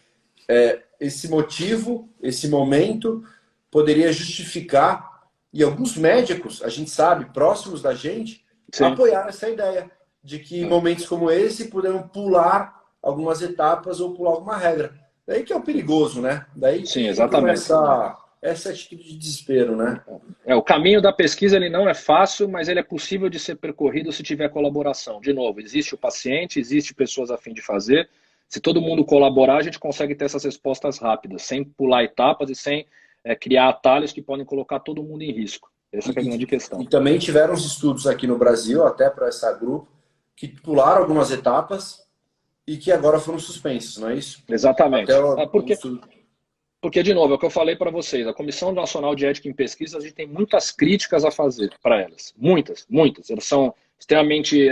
esse motivo, esse momento, poderia justificar, e alguns médicos, a gente sabe, próximos da gente, apoiaram essa ideia de que em momentos como esse poderiam pular algumas etapas ou pular alguma regra. Daí que é o perigoso, né? Daí sim, exatamente. Essa atitude de desespero, né? O caminho da pesquisa ele não é fácil, mas ele é possível de ser percorrido se tiver colaboração. De novo, existe o paciente, existe pessoas a fim de fazer. Se todo mundo colaborar, a gente consegue ter essas respostas rápidas, sem pular etapas e sem criar atalhos que podem colocar todo mundo em risco. Essa é a grande questão. E também tiveram os estudos aqui no Brasil, até para essa grupo, que pularam algumas etapas e que agora foram suspensos, não é isso? Exatamente. Porque, de novo, é o que eu falei para vocês, a Comissão Nacional de Ética em Pesquisa, a gente tem muitas críticas a fazer para elas. Muitas, muitas. Elas são extremamente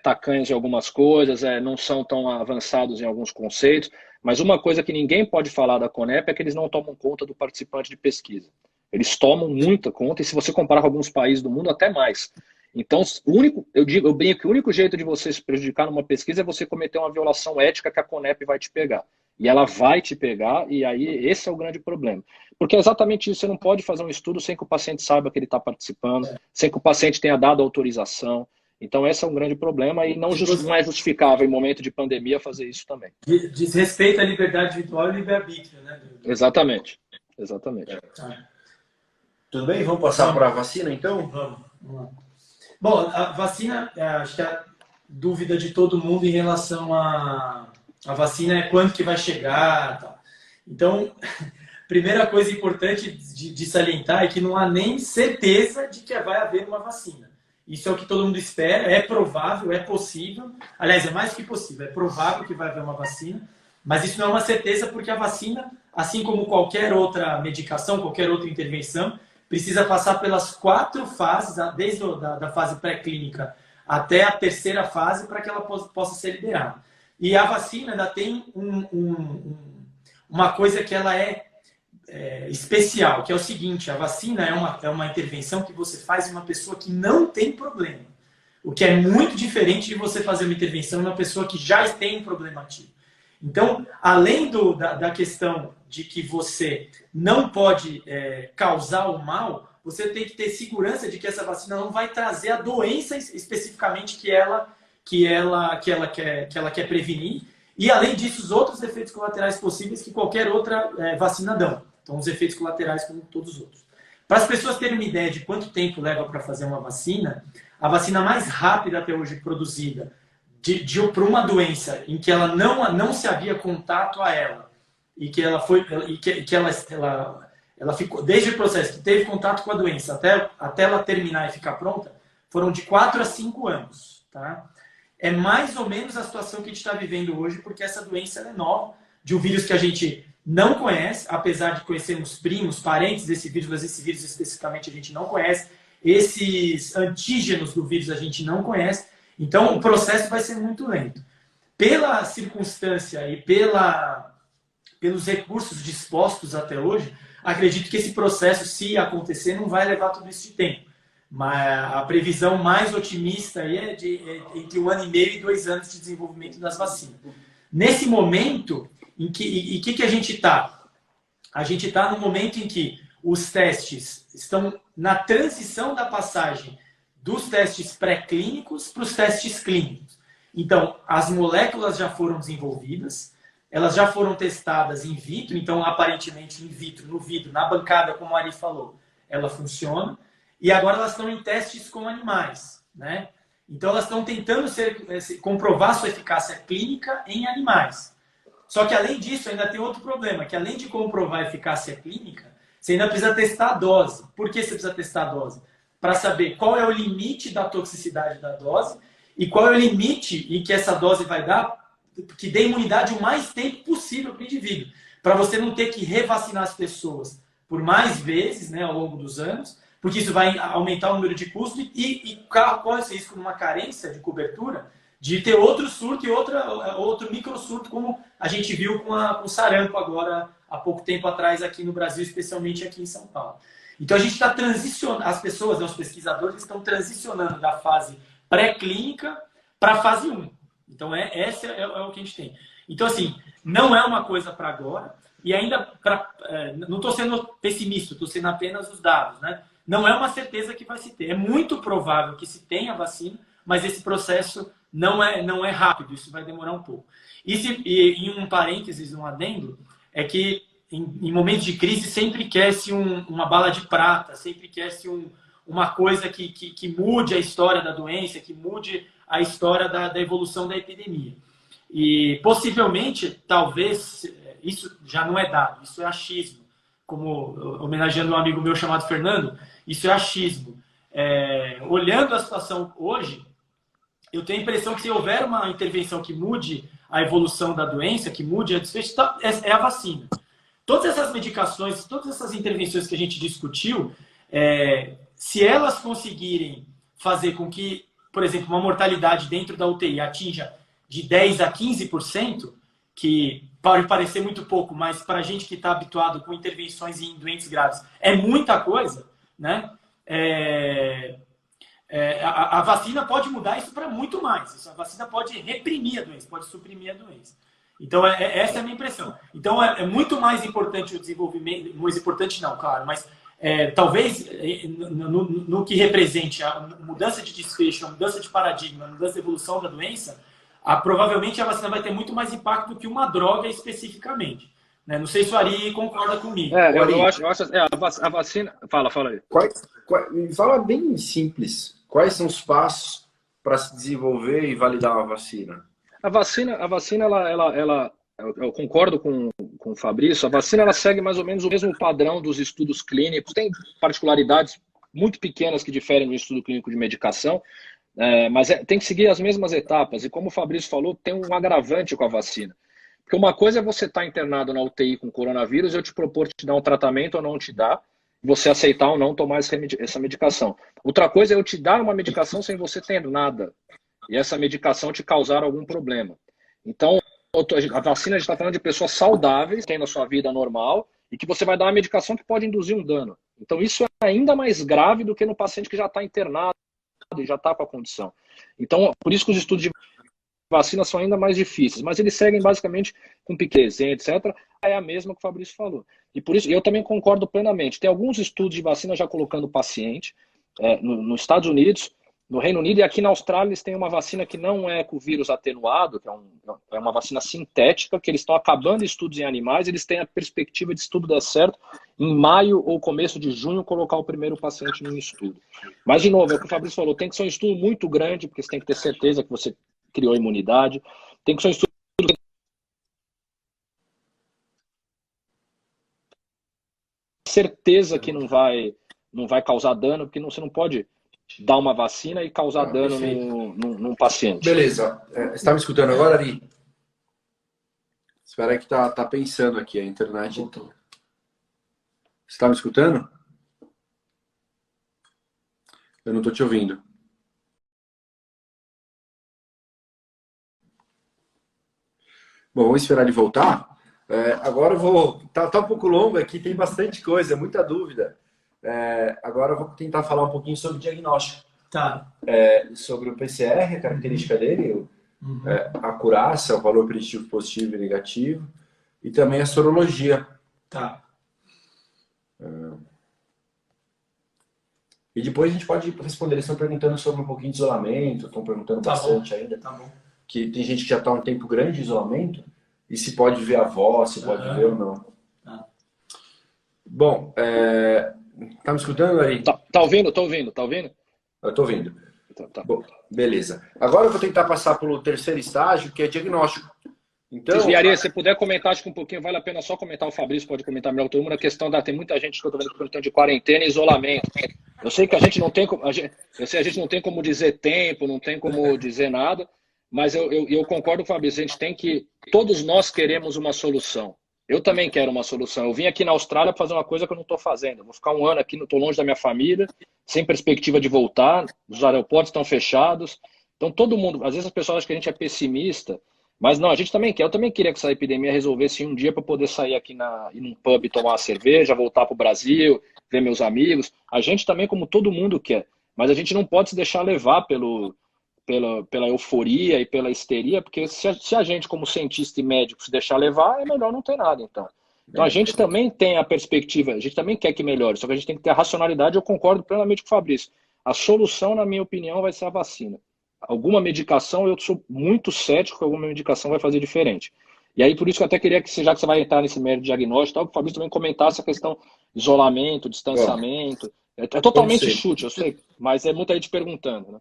tacanhos em algumas coisas, não são tão avançados em alguns conceitos, mas uma coisa que ninguém pode falar da CONEP é que eles não tomam conta do participante de pesquisa. Eles tomam muita conta, e se você comparar com alguns países do mundo, até mais. Então, eu brinco que o único jeito de você se prejudicar numa pesquisa é você cometer uma violação ética que a CONEP vai te pegar. E ela vai te pegar, e aí esse é o grande problema. Porque é exatamente isso, você não pode fazer um estudo sem que o paciente saiba que ele está participando, sem que o paciente tenha dado autorização. Então esse é um grande problema e não é justificável em momento de pandemia fazer isso também. Diz respeito à liberdade individual e livre-arbítrio, né? Exatamente, exatamente. Tudo bem? Vamos passar para a vacina, então? Vamos lá. Bom, a vacina, acho que a dúvida de todo mundo em relação a vacina é quando que vai chegar. Tal. Então, primeira coisa importante de salientar é que não há nem certeza de que vai haver uma vacina. Isso é o que todo mundo espera, é provável, é possível. Aliás, é mais que possível, é provável que vai haver uma vacina, mas isso não é uma certeza porque a vacina, assim como qualquer outra medicação, qualquer outra intervenção, precisa passar pelas 4 fases, desde da fase pré-clínica até a terceira fase, para que ela possa ser liberada. E a vacina ainda tem uma coisa que ela é especial, que é o seguinte: a vacina é uma intervenção que você faz em uma pessoa que não tem problema. O que é muito diferente de você fazer uma intervenção em uma pessoa que já tem um problema ativo. Então, além da questão de que você não pode causar o mal, você tem que ter segurança de que essa vacina não vai trazer a doença especificamente que ela quer prevenir. E, além disso, os outros efeitos colaterais possíveis que qualquer outra vacina dão. Então, os efeitos colaterais como todos os outros. Para as pessoas terem uma ideia de quanto tempo leva para fazer uma vacina, a vacina mais rápida até hoje produzida para uma doença em que ela não se havia contato a ela e que ela ficou, desde o processo que teve contato com a doença até ela terminar e ficar pronta, foram de 4 a 5 anos. Tá? É mais ou menos a situação que a gente está vivendo hoje, porque essa doença é nova, de um vírus que a gente não conhece, apesar de conhecermos primos, parentes desse vírus, mas esse vírus especificamente a gente não conhece. Esses antígenos do vírus a gente não conhece. Então, o processo vai ser muito lento. Pela circunstância e pelos recursos dispostos até hoje, acredito que esse processo, se acontecer, não vai levar tudo isso de tempo. Mas a previsão mais otimista aí é entre 1 ano e meio e 2 anos de desenvolvimento das vacinas. Nesse momento, em que a gente está? A gente está no momento em que os testes estão na transição da passagem dos testes pré-clínicos para os testes clínicos. Então, as moléculas já foram desenvolvidas, elas já foram testadas in vitro, então, aparentemente, in vitro, no vidro, na bancada, como a Ari falou, ela funciona, e agora elas estão em testes com animais, né? Então, elas estão tentando comprovar sua eficácia clínica em animais. Só que, além disso, ainda tem outro problema, que além de comprovar a eficácia clínica, você ainda precisa testar a dose. Por que você precisa testar a dose? Para saber qual é o limite da toxicidade da dose e qual é o limite em que essa dose vai dar, que dê imunidade o mais tempo possível para o indivíduo. Para você não ter que revacinar as pessoas por mais vezes, né, ao longo dos anos, porque isso vai aumentar o número de custos e corre esse risco numa carência de cobertura de ter outro surto e outro microsurto, como a gente viu com o sarampo agora, há pouco tempo atrás, aqui no Brasil, especialmente aqui em São Paulo. Então, a gente está transicionando, as pessoas, né, os pesquisadores, estão transicionando da fase pré-clínica para a fase 1. Então, esse é o que a gente tem. Então, assim, não é uma coisa para agora, e ainda, não estou sendo pessimista, estou sendo apenas os dados, né? Não é uma certeza que vai se ter. É muito provável que se tenha vacina, mas esse processo não é rápido, isso vai demorar um pouco. E em um parênteses, um adendo, é que em momentos de crise sempre quer-se uma bala de prata, sempre quer-se uma coisa que mude a história da doença, que mude a história da evolução da epidemia. E possivelmente, talvez, isso já não é dado, isso é achismo. Como homenageando um amigo meu chamado Fernando, isso é achismo. Olhando a situação hoje, eu tenho a impressão que se houver uma intervenção que mude a evolução da doença, que mude a desfecho, é a vacina. Todas essas medicações, todas essas intervenções que a gente discutiu, se elas conseguirem fazer com que, por exemplo, uma mortalidade dentro da UTI atinja de 10% a 15%, que pode parecer muito pouco, mas para a gente que está habituado com intervenções em doentes graves, é muita coisa, né? A vacina pode mudar isso para muito mais. A vacina pode reprimir a doença, pode suprimir a doença. Então, essa é a minha impressão. Então, é muito mais importante o desenvolvimento, mais importante não, claro, mas talvez no que represente a mudança de desfecho, a mudança de paradigma, a mudança de evolução da doença, provavelmente a vacina vai ter muito mais impacto do que uma droga especificamente. Né? Não sei se o Ari concorda comigo. Eu acho a vacina... Fala aí. Me fala bem simples. Quais são os passos para se desenvolver e validar uma vacina? A vacina eu concordo com o Fabrício, a vacina ela segue mais ou menos o mesmo padrão dos estudos clínicos, tem particularidades muito pequenas que diferem do estudo clínico de medicação, mas tem que seguir as mesmas etapas, e como o Fabrício falou, tem um agravante com a vacina. Porque uma coisa é você estar internado na UTI com coronavírus e eu te propor te dar um tratamento ou não te dar, você aceitar ou não tomar essa medicação. Outra coisa é eu te dar uma medicação sem você ter nada. E essa medicação te causar algum problema. Então, a vacina, a gente está falando de pessoas saudáveis, tendo a sua vida normal, e que você vai dar uma medicação que pode induzir um dano. Então, isso é ainda mais grave do que no paciente que já está internado e já está com a condição. Então, por isso que os estudos de vacina são ainda mais difíceis, mas eles seguem basicamente com pequenos, etc. É a mesma que o Fabrício falou. E por isso, eu também concordo plenamente. Tem alguns estudos de vacina já colocando o paciente nos Estados Unidos, no Reino Unido e aqui na Austrália eles têm uma vacina que não é com vírus atenuado, que é uma vacina sintética, que eles estão acabando estudos em animais, eles têm a perspectiva de estudo dar certo em maio ou começo de junho colocar o primeiro paciente num estudo. Mas, de novo, é o que o Fabrício falou, tem que ser um estudo muito grande, porque você tem que ter certeza que você criou imunidade, tem que ser um estudo certeza que não vai causar dano, porque você não pode dar uma vacina e causar dano num paciente. Beleza. Você está me escutando agora, Ari? Espera que tá pensando aqui a internet. Você está me escutando? Eu não estou te ouvindo. Bom, vamos esperar ele voltar. Agora eu vou... Tá um pouco longo aqui, tem bastante coisa, muita dúvida. Agora eu vou tentar falar um pouquinho sobre o diagnóstico. Tá. Sobre o PCR, a característica dele, a acurácia, o valor preditivo positivo e negativo, e também a sorologia. Tá. E depois a gente pode responder. Eles estão perguntando sobre um pouquinho de isolamento, estão perguntando bastante ainda. Tá bom. Que tem gente que já está um tempo grande de isolamento e se pode ver a voz, se pode ver ou não. Bom, tá me escutando aí? Tá ouvindo? Tô ouvindo. Tá ouvindo? Eu tô ouvindo. Tá. Bom, beleza. Agora eu vou tentar passar pelo terceiro estágio, que é diagnóstico. Então, Desviaria, se puder comentar, acho que um pouquinho vale a pena só comentar, o Fabrício pode comentar melhor que todo mundo, a questão tem muita gente que eu tô vendo que de quarentena e isolamento. Eu sei que a gente não tem como, a gente não tem como dizer tempo, não tem como dizer nada, mas eu concordo com o Fabrício, a gente tem que, todos nós queremos uma solução. Eu também quero uma solução. Eu vim aqui na Austrália para fazer uma coisa que eu não estou fazendo. Eu vou ficar um ano aqui, não estou longe da minha família, sem perspectiva de voltar, os aeroportos estão fechados. Então todo mundo, às vezes as pessoas acham que a gente é pessimista, mas não, a gente também quer. Eu também queria que essa epidemia resolvesse em um dia para poder sair aqui ir num pub tomar uma cerveja, voltar para o Brasil, ver meus amigos. A gente também, como todo mundo quer, mas a gente não pode se deixar levar pela euforia e pela histeria, porque se a gente, como cientista e médico, se deixar levar, é melhor não ter nada, então. Então a gente também tem a perspectiva, a gente também quer que melhore, só que a gente tem que ter a racionalidade. Eu concordo plenamente com o Fabrício. A solução, na minha opinião, vai ser a vacina. Alguma medicação, eu sou muito cético que alguma medicação vai fazer diferente. E aí, por isso que eu até queria que, já que você vai entrar nesse mérito diagnóstico, que o Fabrício também comentasse a questão de isolamento, distanciamento. É totalmente chute, eu sei, mas é muita gente perguntando, né?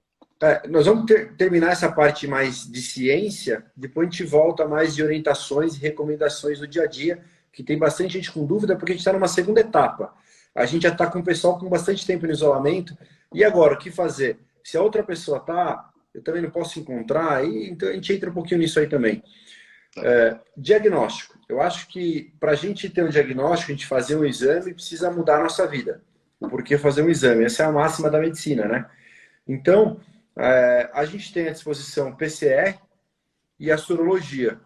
Nós vamos terminar essa parte mais de ciência, depois a gente volta mais de orientações e recomendações do dia a dia, que tem bastante gente com dúvida, porque a gente está numa segunda etapa. A gente já está com o pessoal com bastante tempo no isolamento, e agora, o que fazer? Se a outra pessoa está, eu também não posso encontrar, então a gente entra um pouquinho nisso aí também. Diagnóstico. Eu acho que para a gente ter um diagnóstico, a gente fazer um exame, precisa mudar a nossa vida. O porquê fazer um exame? Essa é a máxima da medicina, né? Então, a gente tem à disposição PCR e a sorologia.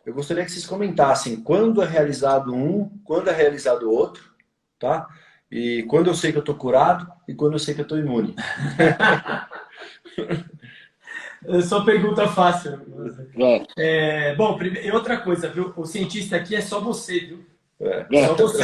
Eu gostaria que vocês comentassem quando é realizado um, quando é realizado o outro, tá? E quando eu sei que eu estou curado e quando eu sei que eu estou imune. Só pergunta fácil. Bom, e outra coisa, viu? O cientista aqui é só você, viu? Só você.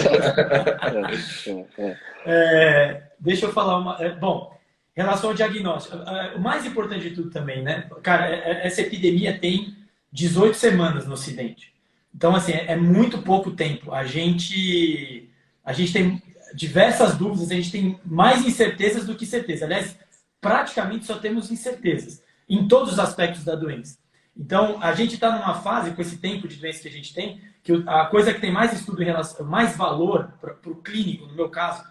Deixa eu falar uma... Bom, em relação ao diagnóstico, o mais importante de tudo também, né? Cara, essa epidemia tem 18 semanas no Ocidente. Então, assim, é muito pouco tempo. A gente tem diversas dúvidas, a gente tem mais incertezas do que certeza. Aliás, praticamente só temos incertezas em todos os aspectos da doença. Então, a gente está numa fase, com esse tempo de doença que a gente tem, que a coisa que tem mais estudo em relação, mais valor para o clínico, no meu caso,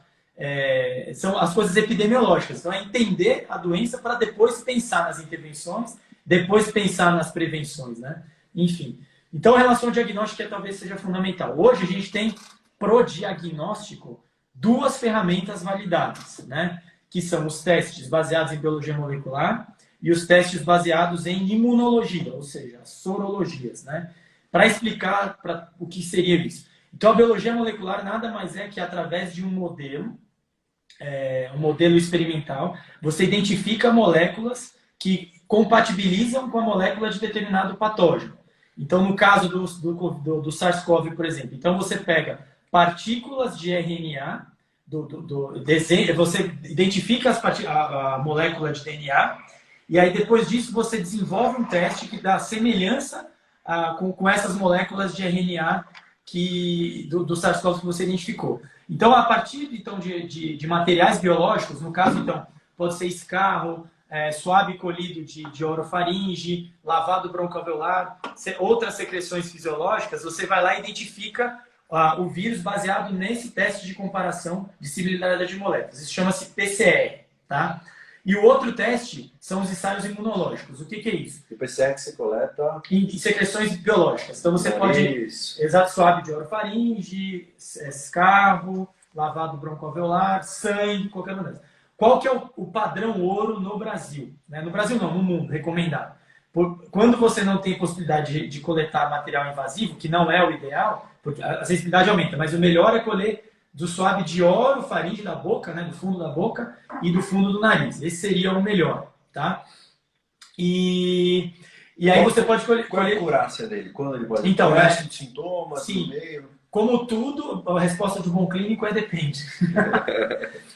são as coisas epidemiológicas. Então, é entender a doença para depois pensar nas intervenções, depois pensar nas prevenções, né? Enfim. Então, a relação ao diagnóstico talvez seja fundamental. Hoje, a gente tem, pro diagnóstico, 2 ferramentas validadas, né? Que são os testes baseados em biologia molecular e os testes baseados em imunologia, ou seja, as sorologias, né? Para explicar o que seria isso. Então, a biologia molecular nada mais é que através de um modelo experimental, você identifica moléculas que compatibilizam com a molécula de determinado patógeno. Então, no caso do SARS-CoV, por exemplo, então você pega partículas de RNA, você identifica a molécula de DNA, e aí depois disso você desenvolve um teste que dá semelhança com essas moléculas de RNA do SARS-CoV que você identificou. Então, a partir então, de materiais biológicos, no caso, então, pode ser escarro, suave colhido de orofaringe, lavado broncoalveolar, outras secreções fisiológicas, você vai lá e identifica o vírus baseado nesse teste de comparação de similaridade de moléculas. Isso chama-se PCR, tá? E o outro teste são os ensaios imunológicos. O que é isso? O PCR que você coleta... Em secreções biológicas. Então você pode... Exato, suave de orofaringe, escarro, lavado broncoalveolar, sangue, qualquer uma dessas. Qual que é o padrão ouro no Brasil? No Brasil não, no mundo, recomendado. Quando você não tem possibilidade de coletar material invasivo, que não é o ideal, porque a sensibilidade aumenta, mas o melhor é colher do suave de orofaringe da boca, né, do fundo da boca e do fundo do nariz. Esse seria o melhor, tá? E E aí você pode Qual é a acurácia dele? Quando ele pode... Então, resto de sintomas, sim. no meio... Como tudo, a resposta de um bom clínico é depende.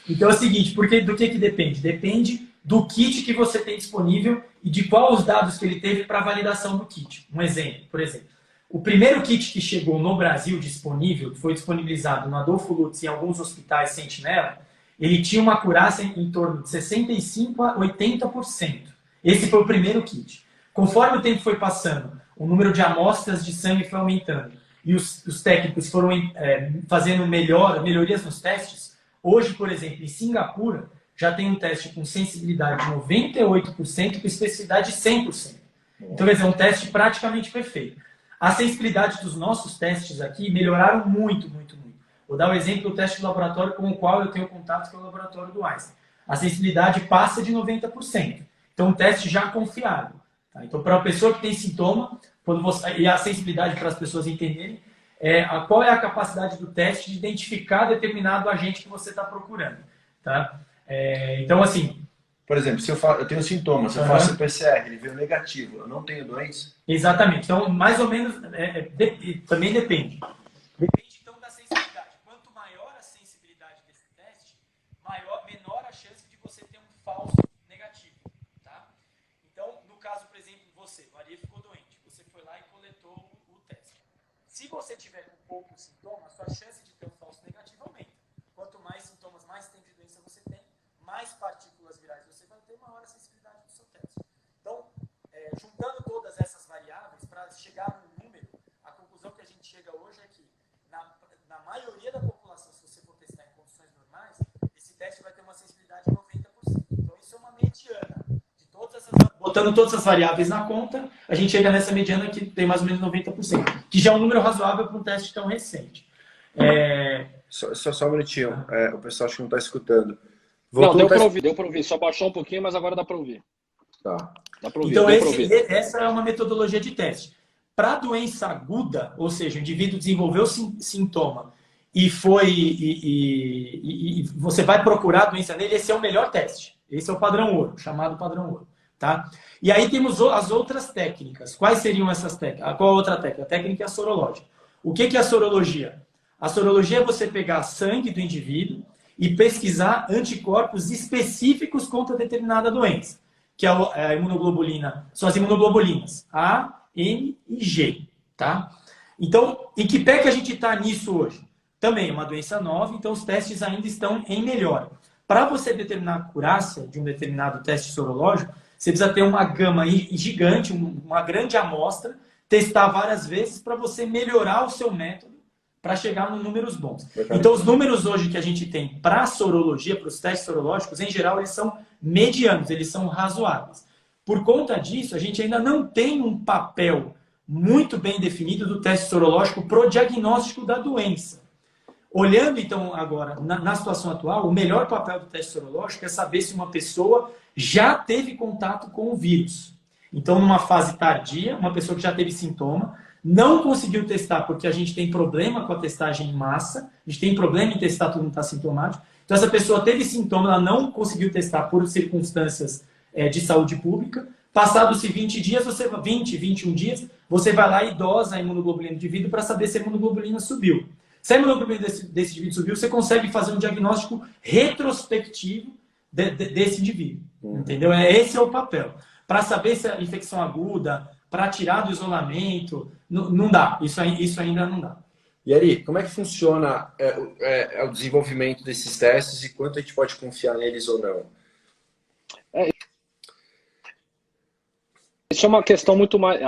Então é o seguinte, porque do que depende? Depende do kit que você tem disponível e de quais os dados que ele teve para validação do kit. Um exemplo, por exemplo. O primeiro kit que chegou no Brasil disponível, que foi disponibilizado no Adolfo Lutz em alguns hospitais Sentinela, ele tinha uma acurácia em torno de 65% a 80%. Esse foi o primeiro kit. Conforme o tempo foi passando, o número de amostras de sangue foi aumentando e os técnicos foram fazendo melhorias nos testes. Hoje, por exemplo, em Singapura, já tem um teste com sensibilidade de 98% e com especificidade de 100%. Então, quer dizer, é um teste praticamente perfeito. A sensibilidade dos nossos testes aqui melhoraram muito, muito, muito. Vou dar o exemplo do teste do laboratório com o qual eu tenho contato, que é o laboratório do Einstein. A sensibilidade passa de 90%. Então, um teste já confiável. Tá? Então, para a pessoa que tem sintoma, e a sensibilidade para as pessoas entenderem, qual é a capacidade do teste de identificar determinado agente que você está procurando. Tá? Então, assim... Por exemplo, se eu tenho sintomas, eu faço PCR, ele veio negativo, eu não tenho doença? Exatamente. Então, mais ou menos, também depende. Depende, então, da sensibilidade. Quanto maior a sensibilidade desse teste, menor a chance de você ter um falso negativo. Tá? Então, no caso, por exemplo, Maria ficou doente, você foi lá e coletou o teste. Se você tiver com poucos sintomas, a sua chance de ter um falso negativo aumenta. Quanto mais sintomas, mais tempo de doença você tem, mais partículas virais você vai ter, maior a sensibilidade do seu teste. Então, juntando todas essas variáveis, para chegar num número, a conclusão que a gente chega hoje é que, na maioria da população, se você for testar em condições normais, esse teste vai ter uma sensibilidade de 90%. Então, isso é uma mediana. Botando todas as variáveis na conta, a gente chega nessa mediana que tem mais ou menos 90%, que já é um número razoável para um teste tão recente. Só um minutinho, o pessoal acho que não está escutando. Não, deu para ouvir, só baixou um pouquinho, mas agora dá para ouvir. Tá. Dá para ouvir, então, essa é uma metodologia de teste. Para doença aguda, ou seja, o indivíduo desenvolveu sintoma e você vai procurar a doença nele, esse é o melhor teste. Esse é o padrão ouro, chamado padrão ouro. Tá? E aí temos as outras técnicas. Quais seriam essas técnicas? Qual a outra técnica? A técnica é a sorológica. O que é a sorologia? A sorologia é você pegar sangue do indivíduo e pesquisar anticorpos específicos contra determinada doença, que é a imunoglobulina, são as imunoglobulinas A, N e G. Tá? Então, em que pé que a gente está nisso hoje? Também é uma doença nova, então os testes ainda estão em melhora. Para você determinar a acurácia de um determinado teste sorológico, você precisa ter uma gama gigante, uma grande amostra, testar várias vezes para você melhorar o seu método para chegar em números bons. Então, os números hoje que a gente tem para a sorologia, para os testes sorológicos, em geral, eles são medianos, eles são razoáveis. Por conta disso, a gente ainda não tem um papel muito bem definido do teste sorológico para o diagnóstico da doença. Olhando, então, agora, na situação atual, o melhor papel do teste sorológico é saber se uma pessoa já teve contato com o vírus. Então, numa fase tardia, uma pessoa que já teve sintoma, não conseguiu testar porque a gente tem problema com a testagem em massa, a gente tem problema em testar todo mundo está sintomático. Então, essa pessoa teve sintoma, ela não conseguiu testar por circunstâncias de saúde pública. Passados-se 20 dias, 21 dias, você vai lá e dosa a imunoglobulina do indivíduo para saber se a imunoglobulina subiu. Se a imunoglobulina desse indivíduo subiu, você consegue fazer um diagnóstico retrospectivo desse indivíduo. Entendeu? Esse é o papel. Para saber se a infecção aguda, para tirar do isolamento, não dá. Isso ainda não dá. E Ari, como é que funciona o desenvolvimento desses testes e quanto a gente pode confiar neles ou não? Isso é uma questão muito mais...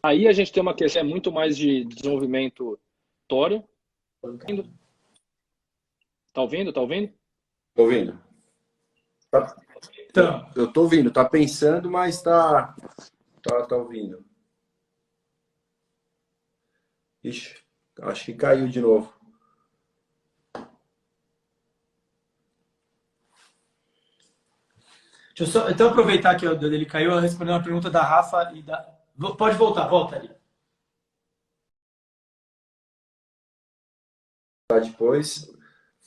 Aí a gente tem uma questão muito mais de desenvolvimento tório. Tá ouvindo? Tá ouvindo? Tô ouvindo. Então, eu tô ouvindo. Tá pensando, mas tá ouvindo. Ixi, acho que caiu de novo. Deixa eu só então aproveitar que ele caiu, eu responder uma pergunta da Rafa e da... Pode voltar, volta ali. Depois.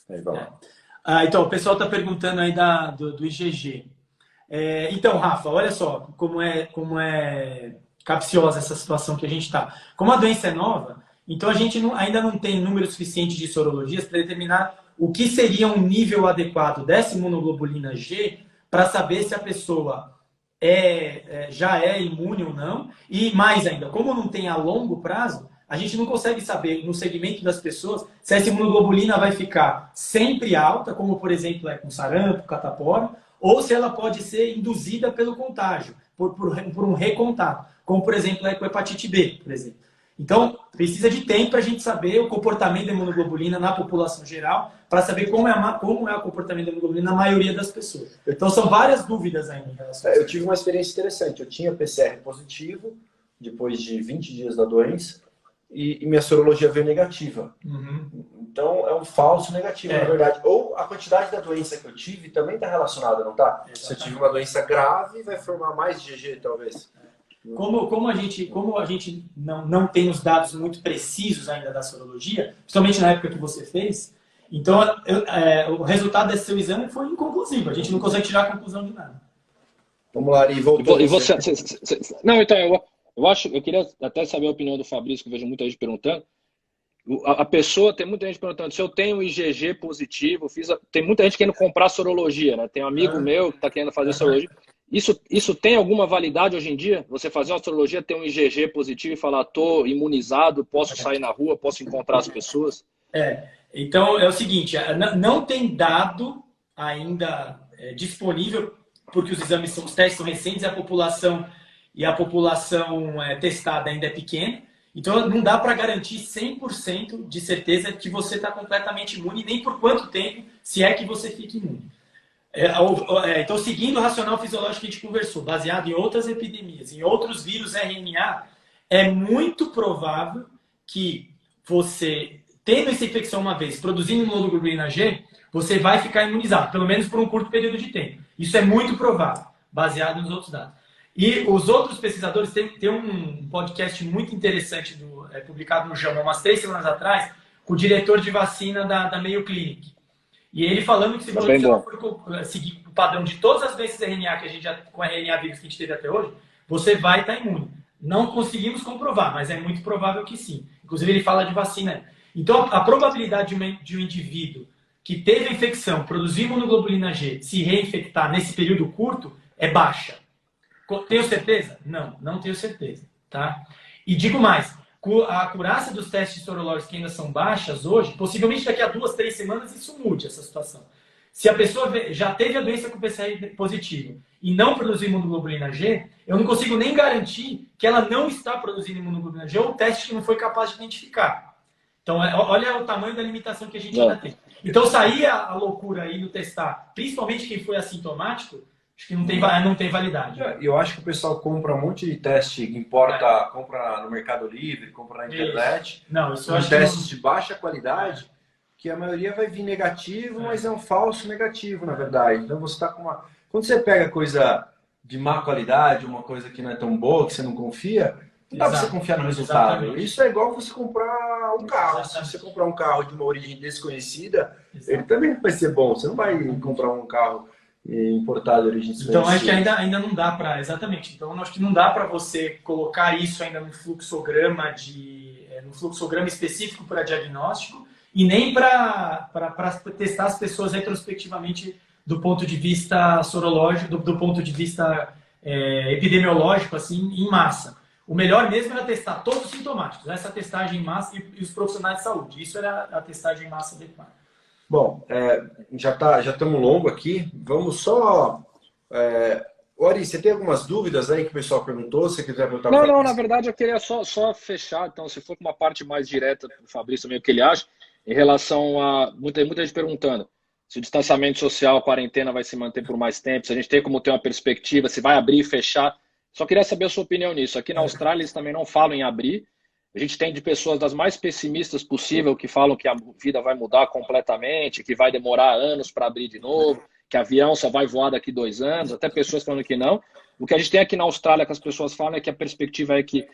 Aí, vai lá. Então, o pessoal está perguntando aí do IgG. Então, Rafa, olha só como é capciosa essa situação que a gente está. Como a doença é nova, então a gente ainda não tem número suficiente de sorologias para determinar o que seria um nível adequado dessa imunoglobulina G para saber se a pessoa já é imune ou não. E mais ainda, como não tem a longo prazo, a gente não consegue saber no segmento das pessoas se essa imunoglobulina vai ficar sempre alta, como por exemplo com sarampo, catapora, ou se ela pode ser induzida pelo contágio, por um recontato, como por exemplo com hepatite B, por exemplo. Então, precisa de tempo para a gente saber o comportamento da imunoglobulina na população geral, para saber como é o comportamento da imunoglobulina na maioria das pessoas. Então, são várias dúvidas ainda em relação a isso. Eu tive uma experiência interessante. Eu tinha PCR positivo, depois de 20 dias da doença, e minha sorologia veio negativa. Uhum. Então, é um falso negativo, na verdade. Ou a quantidade da doença que eu tive também está relacionada, não está? Se eu tive uma doença grave, vai formar mais IgG, talvez. Como a gente não tem os dados muito precisos ainda da sorologia, principalmente na época que você fez, então o resultado desse seu exame foi inconclusivo. A gente não consegue tirar a conclusão de nada. Vamos lá, Ari, voltou. E você... Não, então, eu queria até saber a opinião do Fabrício, que eu vejo muita gente perguntando. A pessoa, tem muita gente perguntando se eu tenho IgG positivo, tem muita gente querendo comprar sorologia, né? Tem um amigo meu que está querendo fazer sorologia. Isso tem alguma validade hoje em dia? Você fazer uma sorologia, ter um IgG positivo e falar, estou imunizado, posso sair na rua, posso encontrar as pessoas? Então é o seguinte, não tem dado ainda disponível, porque os testes são recentes e a população testada ainda é pequena. Então não dá para garantir 100% de certeza que você está completamente imune, nem por quanto tempo, se é que você fica imune. Então, seguindo o racional fisiológico que a gente conversou, baseado em outras epidemias, em outros vírus RNA, é muito provável que você, tendo essa infecção uma vez, produzindo imunoglobulina G, você vai ficar imunizado, pelo menos por um curto período de tempo. Isso é muito provável, baseado nos outros dados. E os outros pesquisadores, tem um podcast muito interessante publicado no JAMA, umas 3 semanas atrás, com o diretor de vacina da Mayo Clinic. E ele falando que se você não for seguir o padrão de todas as doenças RNA que a gente com RNA vírus que a gente teve até hoje, você vai estar imune. Não conseguimos comprovar, mas é muito provável que sim. Inclusive ele fala de vacina. Então a probabilidade de um indivíduo que teve a infecção, produzir imunoglobulina G, se reinfectar nesse período curto, é baixa. Tenho certeza? Não tenho certeza. Tá? E digo mais, a acurácia dos testes sorológicos que ainda são baixas hoje, possivelmente daqui a 2, 3 semanas isso mude, essa situação. Se a pessoa já teve a doença com PCR positivo e não produziu imunoglobulina G, eu não consigo nem garantir que ela não está produzindo imunoglobulina G ou o teste que não foi capaz de identificar. Então, olha o tamanho da limitação que a gente ainda tem. Então, sair a loucura aí no testar, principalmente quem foi assintomático, acho que não tem validade. Eu acho que o pessoal compra um monte de teste que importa, compra no Mercado Livre, compra na internet. Não, isso eu acho testes de baixa qualidade, que a maioria vai vir negativo, mas é um falso negativo, na verdade. Então você está com uma... Quando você pega coisa de má qualidade, uma coisa que não é tão boa, que você não confia, não dá para você confiar no resultado. Exatamente. Isso é igual você comprar um carro. Exatamente. Se você comprar um carro de uma origem desconhecida, ele também vai ser bom. Você não vai comprar um carro importado de origem desconhecida. Então acho que ainda não dá para... Exatamente. Então acho que não dá para você colocar isso ainda no fluxograma específico para diagnóstico e nem para testar as pessoas retrospectivamente do ponto de vista sorológico, do ponto de vista epidemiológico, assim, em massa. O melhor mesmo era testar todos os sintomáticos, essa testagem em massa e os profissionais de saúde. Isso era a testagem em massa adequada. Bom, já estamos longo aqui. Vamos só... Ori, você tem algumas dúvidas aí que o pessoal perguntou? Se você quiser perguntar. Não, na verdade eu queria só fechar. Então, se for uma parte mais direta para o Fabrício também, o que ele acha, em relação a... Muita gente perguntando se o distanciamento social, a quarentena vai se manter por mais tempo, se a gente tem como ter uma perspectiva, se vai abrir e fechar. Só queria saber a sua opinião nisso. Aqui na Austrália eles também não falam em abrir. A gente tem de pessoas das mais pessimistas possível que falam que a vida vai mudar completamente, que vai demorar anos para abrir de novo, que avião só vai voar daqui 2 anos, até pessoas falando que não. O que a gente tem aqui na Austrália que as pessoas falam é que a perspectiva é que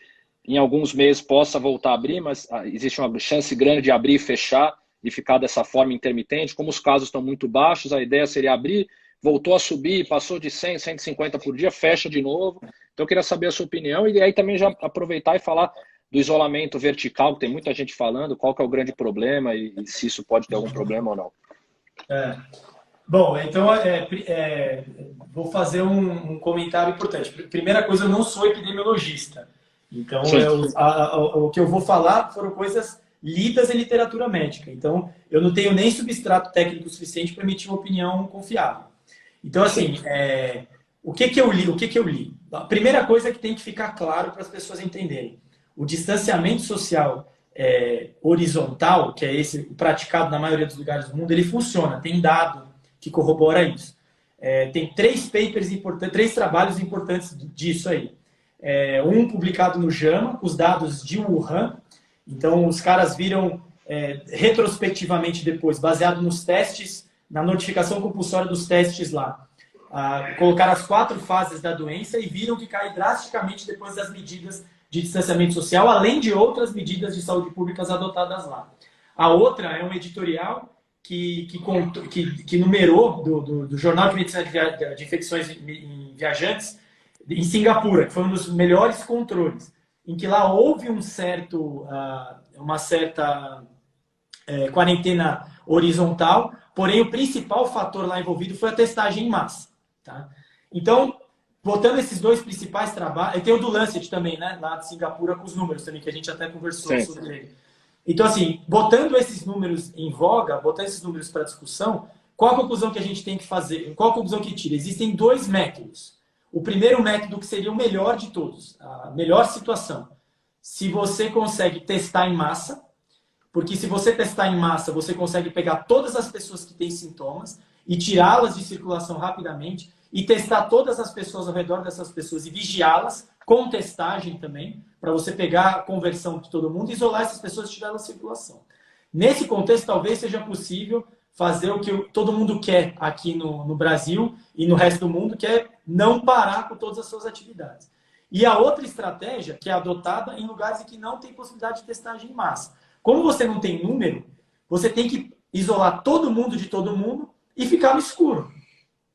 em alguns meses possa voltar a abrir, mas existe uma chance grande de abrir e fechar e ficar dessa forma intermitente. Como os casos estão muito baixos, a ideia seria abrir, voltou a subir, passou de 100, 150 por dia, fecha de novo. Então eu queria saber a sua opinião e aí também já aproveitar e falar do isolamento vertical, que tem muita gente falando, qual que é o grande problema e se isso pode ter algum problema ou não. Bom, então vou fazer um comentário importante. Primeira coisa, eu não sou epidemiologista. Então, o que eu vou falar foram coisas lidas em literatura médica. Então, eu não tenho nem substrato técnico suficiente para emitir uma opinião confiável. Então, assim, o que eu li? A primeira coisa que tem que ficar claro para as pessoas entenderem. O distanciamento social horizontal, que é esse praticado na maioria dos lugares do mundo, ele funciona. Tem dado que corrobora isso. Tem 3 papers importantes, 3 trabalhos importantes disso aí. Um publicado no JAMA, os dados de Wuhan. Então, os caras viram retrospectivamente depois, baseado nos testes, na notificação compulsória dos testes lá, colocaram as 4 fases da doença e viram que cai drasticamente depois das medidas de distanciamento social, além de outras medidas de saúde pública adotadas lá. A outra é um editorial que numerou do Jornal de Medicina de Infecções em Viajantes em Singapura, que foi um dos melhores controles, em que lá houve uma certa quarentena horizontal, porém o principal fator lá envolvido foi a testagem em massa. Tá? Então, botando esses 2 principais trabalhos, tem o do Lancet também, né, lá de Singapura, com os números também, que a gente até conversou sobre ele. Então, assim, botando esses números em voga, botando esses números para discussão, qual a conclusão que a gente tem que fazer? Qual a conclusão que tira? Existem 2 métodos. O primeiro método, que seria o melhor de todos, a melhor situação. Se você consegue testar em massa, porque se você testar em massa, você consegue pegar todas as pessoas que têm sintomas e tirá-las de circulação rapidamente e testar todas as pessoas ao redor dessas pessoas e vigiá-las com testagem também, para você pegar a conversão de todo mundo e isolar essas pessoas e tirá-las da circulação. Nesse contexto, talvez seja possível fazer o que todo mundo quer aqui no Brasil e no resto do mundo, que é não parar com todas as suas atividades. E a outra estratégia, que é adotada em lugares em que não tem possibilidade de testagem em massa. Como você não tem número, você tem que isolar todo mundo de todo mundo e ficar no escuro.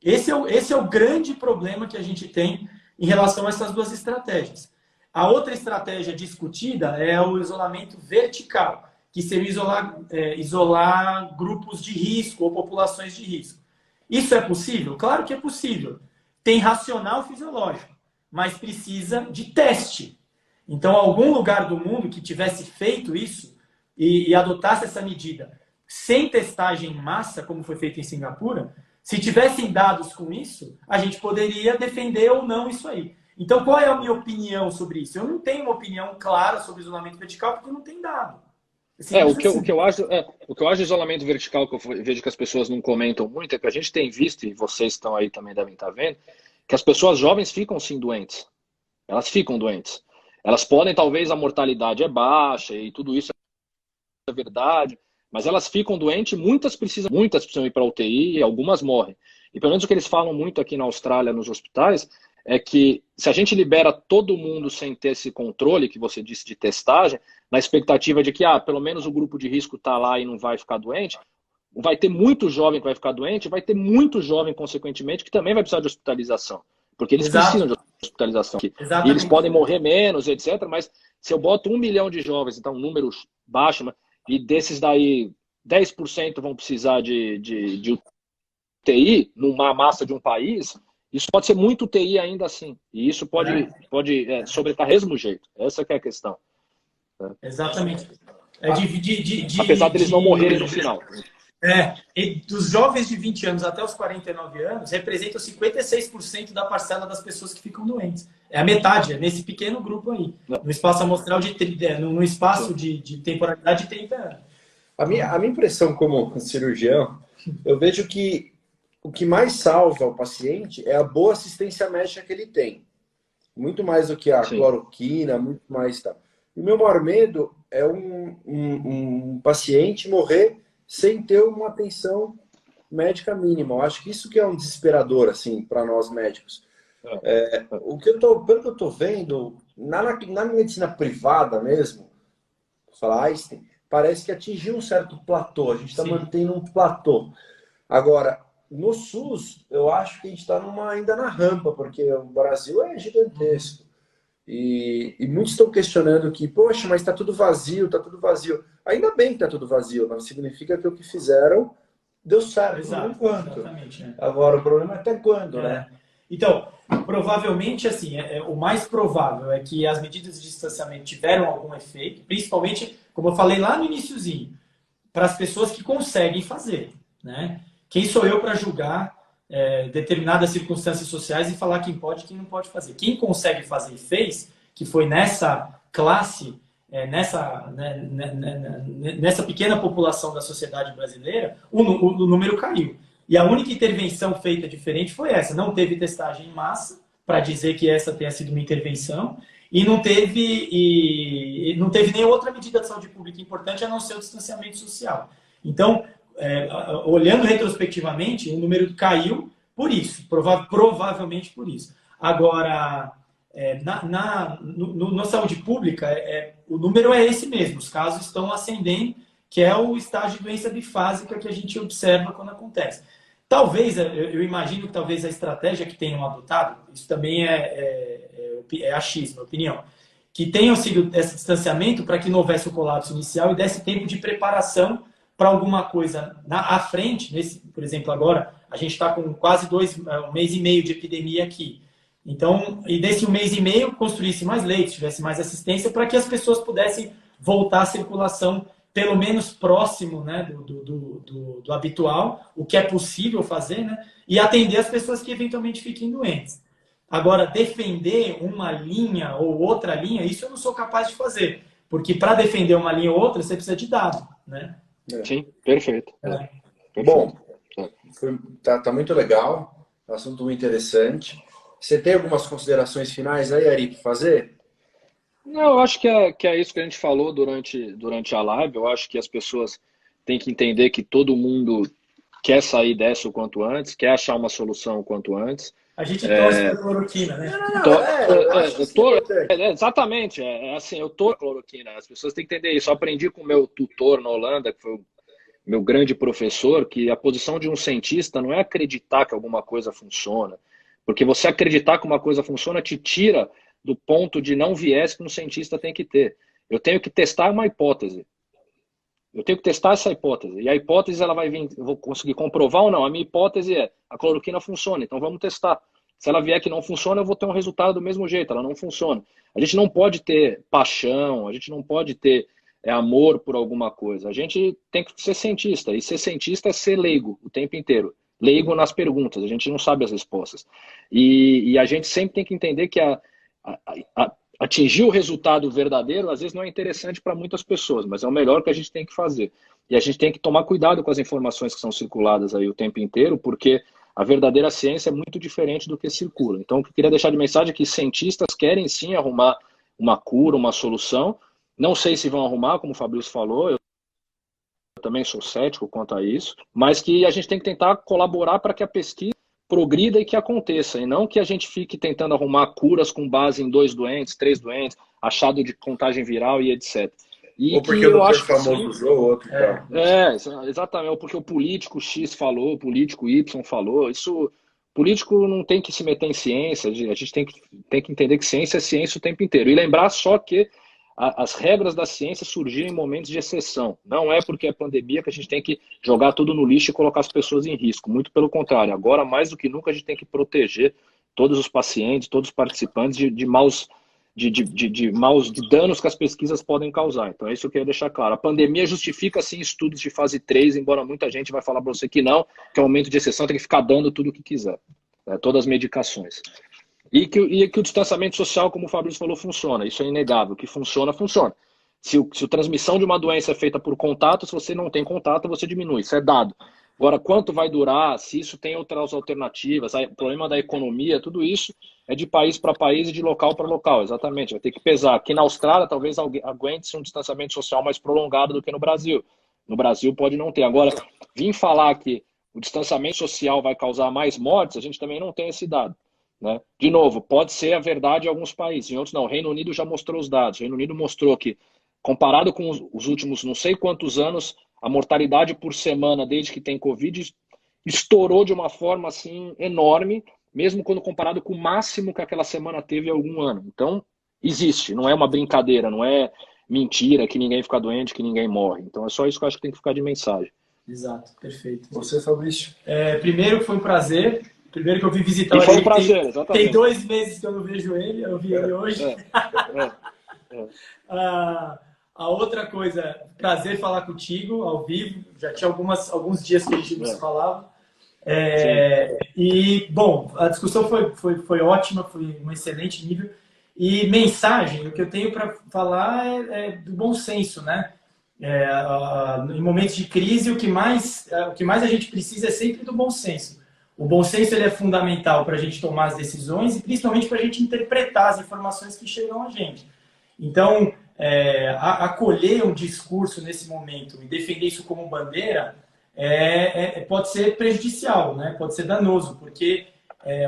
Esse é o grande problema que a gente tem em relação a essas 2 estratégias. A outra estratégia discutida é o isolamento vertical, que seria isolar grupos de risco ou populações de risco. Isso é possível? Claro que é possível. Tem racional fisiológico, mas precisa de teste. Então, algum lugar do mundo que tivesse feito isso e adotasse essa medida sem testagem em massa, como foi feito em Singapura, se tivessem dados com isso, a gente poderia defender ou não isso aí. Então, qual é a minha opinião sobre isso? Eu não tenho uma opinião clara sobre isolamento vertical porque não tem dado. O que eu acho de isolamento vertical, que eu vejo que as pessoas não comentam muito, é que a gente tem visto, e vocês estão aí também devem estar vendo, que as pessoas jovens ficam sim doentes. Elas ficam doentes. Elas podem, talvez a mortalidade é baixa e tudo isso é verdade, mas elas ficam doentes, muitas precisam ir para a UTI e algumas morrem. E pelo menos o que eles falam muito aqui na Austrália, nos hospitais, é que se a gente libera todo mundo sem ter esse controle, que você disse de testagem, na expectativa de que pelo menos o grupo de risco está lá e não vai ficar doente, vai ter muito jovem que vai ficar doente, vai ter muito jovem, consequentemente, que também vai precisar de hospitalização. Porque eles precisam de hospitalização. E eles podem morrer menos, etc. Mas se eu boto 1 milhão de jovens, então um número baixo, e desses daí 10% vão precisar de UTI, numa massa de um país, isso pode ser muito UTI ainda assim. E isso pode sobrecarregar do mesmo jeito. Essa que é a questão. Exatamente. Apesar deles não morrerem no final. E dos jovens de 20 anos até os 49 anos, representam 56% da parcela das pessoas que ficam doentes. É a metade, é nesse pequeno grupo aí. No espaço amostral no espaço de temporalidade de 30 anos. A minha impressão como cirurgião, eu vejo que o que mais salva o paciente é a boa assistência médica que ele tem. Muito mais do que a cloroquina, muito mais tal. E o meu maior medo é um paciente morrer sem ter uma atenção médica mínima. Eu acho que isso que é um desesperador, assim, para nós médicos. Pelo que eu estou vendo, na medicina privada mesmo, vou falar Einstein, parece que atingiu um certo platô. A gente está mantendo um platô. Agora, no SUS, eu acho que a gente está ainda na rampa, porque o Brasil é gigantesco. E muitos estão questionando que, poxa, mas está tudo vazio, está tudo vazio. Ainda bem que está tudo vazio, não significa que o que fizeram deu certo. Exato, enquanto. exatamente. Né? Agora, o problema é até quando, né? Então, provavelmente, assim, o mais provável é que as medidas de distanciamento tiveram algum efeito, principalmente, como eu falei lá no iniciozinho, para as pessoas que conseguem fazer, né? Quem sou eu para julgar determinadas circunstâncias sociais e falar quem pode e quem não pode fazer? Quem consegue fazer e fez, que foi nessa classe, nessa pequena população da sociedade brasileira, o número caiu. E a única intervenção feita diferente foi essa. Não teve testagem em massa, para dizer que essa tenha sido uma intervenção, e não teve nenhuma outra medida de saúde pública importante a não ser o distanciamento social. Então, olhando retrospectivamente, o número caiu por isso, provavelmente por isso. Agora, na saúde pública, o número é esse mesmo, os casos estão ascendendo, que é o estágio de doença bifásica que a gente observa quando acontece. Talvez, eu imagino que talvez a estratégia que tenham adotado, isso também é achismo, opinião, que tenham sido esse distanciamento para que não houvesse o colapso inicial e desse tempo de preparação para alguma coisa à frente. Por exemplo, agora a gente está com quase 1 mês e meio de epidemia aqui. Então, e desse 1 mês e meio, construísse mais leitos, tivesse mais assistência para que as pessoas pudessem voltar à circulação pelo menos próximo, né, do habitual, o que é possível fazer, né, e atender as pessoas que eventualmente fiquem doentes. Agora, defender uma linha ou outra linha, isso eu não sou capaz de fazer, porque para defender uma linha ou outra, você precisa de dado, né? Sim, perfeito. Bom, tá muito legal, assunto muito interessante. Você tem algumas considerações finais aí, Ari, para fazer? Não, eu acho que é isso que a gente falou durante a live. Eu acho que as pessoas têm que entender que todo mundo quer sair dessa o quanto antes, quer achar uma solução o quanto antes. A gente torce pela cloroquina, né? Exatamente. Assim, eu tô cloroquina. As pessoas têm que entender isso. Eu aprendi com o meu tutor na Holanda, que foi o meu grande professor, que a posição de um cientista não é acreditar que alguma coisa funciona. Porque você acreditar que uma coisa funciona te tira do ponto de não viés que um cientista tem que ter. Eu tenho que testar uma hipótese. Eu tenho que testar essa hipótese. E a hipótese ela vai vir, eu vou conseguir comprovar ou não. A minha hipótese é, a cloroquina funciona, então vamos testar. Se ela vier que não funciona, eu vou ter um resultado do mesmo jeito, ela não funciona. A gente não pode ter paixão, a gente não pode ter amor por alguma coisa. A gente tem que ser cientista. E ser cientista é ser leigo o tempo inteiro. Leigo nas perguntas, a gente não sabe as respostas. E a gente sempre tem que entender que atingir o resultado verdadeiro, às vezes não é interessante para muitas pessoas, mas é o melhor que a gente tem que fazer. E a gente tem que tomar cuidado com as informações que são circuladas aí o tempo inteiro, porque a verdadeira ciência é muito diferente do que circula. Então, o que eu queria deixar de mensagem é que cientistas querem sim arrumar uma cura, uma solução. Não sei se vão arrumar, como o Fabrício falou, eu também sou cético quanto a isso, mas que a gente tem que tentar colaborar para que a pesquisa progrida e que aconteça, e não que a gente fique tentando arrumar curas com base em 2 doentes, 3 doentes, achado de contagem viral e etc. E ou porque que o eu acho famoso que usou outro. Exatamente, ou porque o político X falou, o político Y falou. Isso, político não tem que se meter em ciência, a gente tem que entender que ciência é ciência o tempo inteiro. E lembrar só que as regras da ciência surgiram em momentos de exceção. Não é porque é pandemia que a gente tem que jogar tudo no lixo e colocar as pessoas em risco. Muito pelo contrário. Agora, mais do que nunca, a gente tem que proteger todos os pacientes, todos os participantes de danos que as pesquisas podem causar. Então, é isso que eu queria deixar claro. A pandemia justifica, sim, estudos de fase 3, embora muita gente vai falar para você que não, que é um momento de exceção, tem que ficar dando tudo o que quiser. Todas as medicações. E que o distanciamento social, como o Fabrício falou, funciona. Isso é inegável. Que funciona, funciona. Se a transmissão de uma doença é feita por contato, se você não tem contato, você diminui. Isso é dado. Agora, quanto vai durar, se isso tem outras alternativas, o problema da economia, tudo isso é de país para país e de local para local. Exatamente. Vai ter que pesar. Aqui na Austrália, talvez aguente-se um distanciamento social mais prolongado do que no Brasil. No Brasil pode não ter. Agora, vir falar que o distanciamento social vai causar mais mortes, a gente também não tem esse dado. Né? De novo, pode ser a verdade em alguns países, em outros não. O Reino Unido já mostrou os dados. O Reino Unido mostrou que, comparado com os últimos não sei quantos anos, a mortalidade por semana desde que tem Covid estourou de uma forma assim enorme, mesmo quando comparado com o máximo que aquela semana teve há algum ano. Então, existe, não é uma brincadeira, não é mentira que ninguém fica doente, que ninguém morre. Então é só isso que eu acho que tem que ficar de mensagem. Exato, perfeito. Você, Fabrício? Primeiro foi um prazer. Primeiro que eu vim visitar E o foi um Ari, prazer, exatamente. Tem 2 meses que eu não vejo ele, eu vi ele hoje. A outra coisa, prazer falar contigo ao vivo. Já tinha alguns dias que a gente não se falava. E, bom, a discussão foi ótima, foi um excelente nível. E mensagem, o que eu tenho para falar é do bom senso, né? Em momentos de crise, o que mais a gente precisa é sempre do bom senso. O bom senso ele é fundamental para a gente tomar as decisões e principalmente para a gente interpretar as informações que chegam a gente. Então, acolher um discurso nesse momento e defender isso como bandeira pode ser prejudicial, né? Pode ser danoso, porque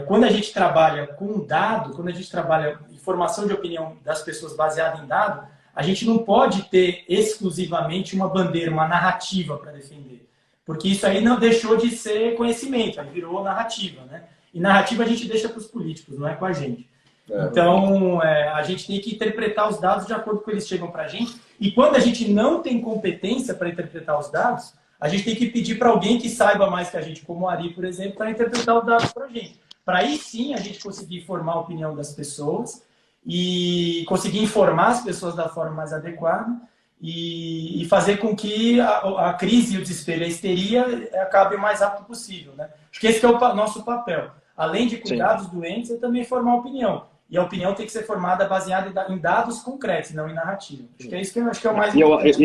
quando a gente trabalha com dado, quando a gente trabalha informação de opinião das pessoas baseada em dado, a gente não pode ter exclusivamente uma bandeira, uma narrativa para defender. Porque isso aí não deixou de ser conhecimento, aí virou narrativa, né? E narrativa a gente deixa para os políticos, não é com a gente. Então, a gente tem que interpretar os dados de acordo com que eles chegam para a gente. E quando a gente não tem competência para interpretar os dados, a gente tem que pedir para alguém que saiba mais que a gente, como o Ari, por exemplo, para interpretar os dados para a gente. Para aí sim a gente conseguir formar a opinião das pessoas e conseguir informar as pessoas da forma mais adequada e fazer com que a crise, o desespero e a histeria acabem o mais rápido possível, né? Acho que esse que é o nosso papel. Além de cuidar dos doentes, é também formar opinião. E a opinião tem que ser formada baseada em dados concretos, não em narrativa. Acho que é isso que eu acho que é o mais importante.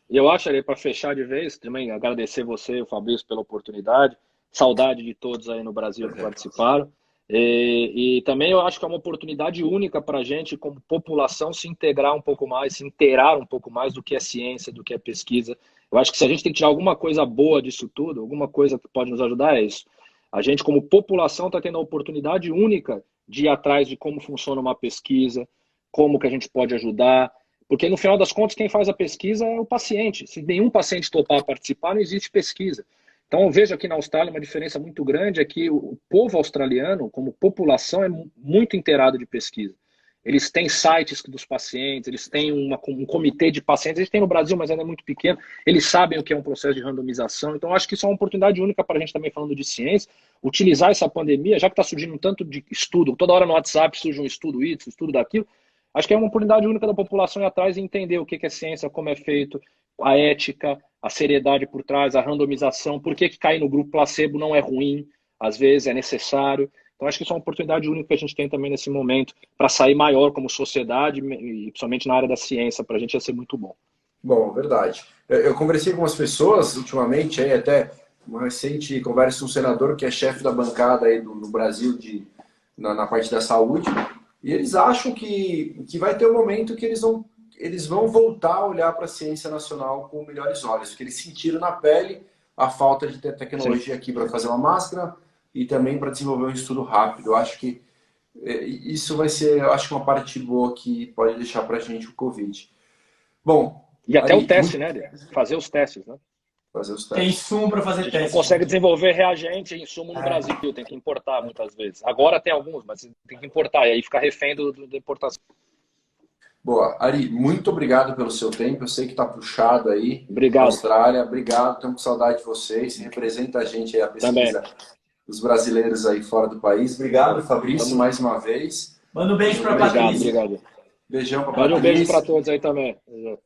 Eu acho, para fechar de vez, também agradecer você, o Fabrício, pela oportunidade. Saudade de todos aí no Brasil que participaram. E também eu acho que é uma oportunidade única para a gente, como população, se integrar um pouco mais, se inteirar um pouco mais do que é ciência, do que é pesquisa. Eu acho que se a gente tem que tirar alguma coisa boa disso tudo, alguma coisa que pode nos ajudar, é isso. A gente, como população, está tendo a oportunidade única de ir atrás de como funciona uma pesquisa, como que a gente pode ajudar, porque no final das contas quem faz a pesquisa é o paciente. Se nenhum paciente topar participar, não existe pesquisa. Então eu vejo aqui na Austrália uma diferença muito grande, é que o povo australiano, como população, é muito inteirado de pesquisa. Eles têm sites dos pacientes, eles têm um comitê de pacientes, eles têm no Brasil, mas ainda é muito pequeno, eles sabem o que é um processo de randomização, então eu acho que isso é uma oportunidade única para a gente também falando de ciência, utilizar essa pandemia, já que está surgindo um tanto de estudo, toda hora no WhatsApp surge um estudo isso, um estudo daquilo, acho que é uma oportunidade única da população ir atrás e entender o que é ciência, como é feito, a ética, a seriedade por trás, a randomização, por que cair no grupo placebo não é ruim, às vezes é necessário. Então, acho que isso é uma oportunidade única que a gente tem também nesse momento para sair maior como sociedade e principalmente na área da ciência, para a gente ia ser muito bom. Bom, verdade. Eu conversei com umas pessoas ultimamente, aí até uma recente conversa com um senador que é chefe da bancada aí no Brasil na parte da saúde, e eles acham que vai ter um momento que eles vão voltar a olhar para a ciência nacional com melhores olhos, porque eles sentiram na pele a falta de ter tecnologia aqui para fazer uma máscara e também para desenvolver um estudo rápido. Eu acho que isso vai ser, uma parte boa que pode deixar para a gente o Covid. Bom, e até o teste, né? Fazer os testes, né? Fazer os testes. Tem insumo para fazer testes. A gente não consegue desenvolver reagente e insumo no Brasil, tem que importar muitas vezes. Agora tem alguns, mas tem que importar, e aí fica refém da importação. Boa. Ari, muito obrigado pelo seu tempo. Eu sei que está puxado aí. Obrigado. Na Austrália. Obrigado. Estamos com saudade de vocês. Você representa a gente aí, a pesquisa dos brasileiros aí fora do país. Obrigado, Fabrício, mais uma vez. Manda um beijo para a Patrícia. Obrigado. Beijão para a Patrícia. Manda um beijo para todos aí também.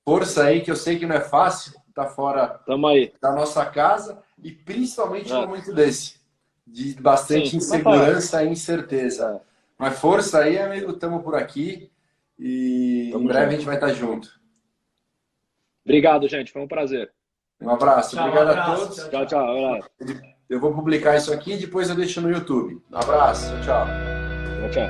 Força aí, que eu sei que não é fácil. Tá fora aí da nossa casa e principalmente num momento desse. De bastante insegurança e incerteza. Mas força aí, amigo. Estamos por aqui. E em breve a gente vai estar junto. Obrigado, gente. Foi um prazer. Um abraço. Tchau, obrigado a todos. Tchau. Eu vou publicar isso aqui e depois eu deixo no YouTube. Um abraço. Tchau. Tchau.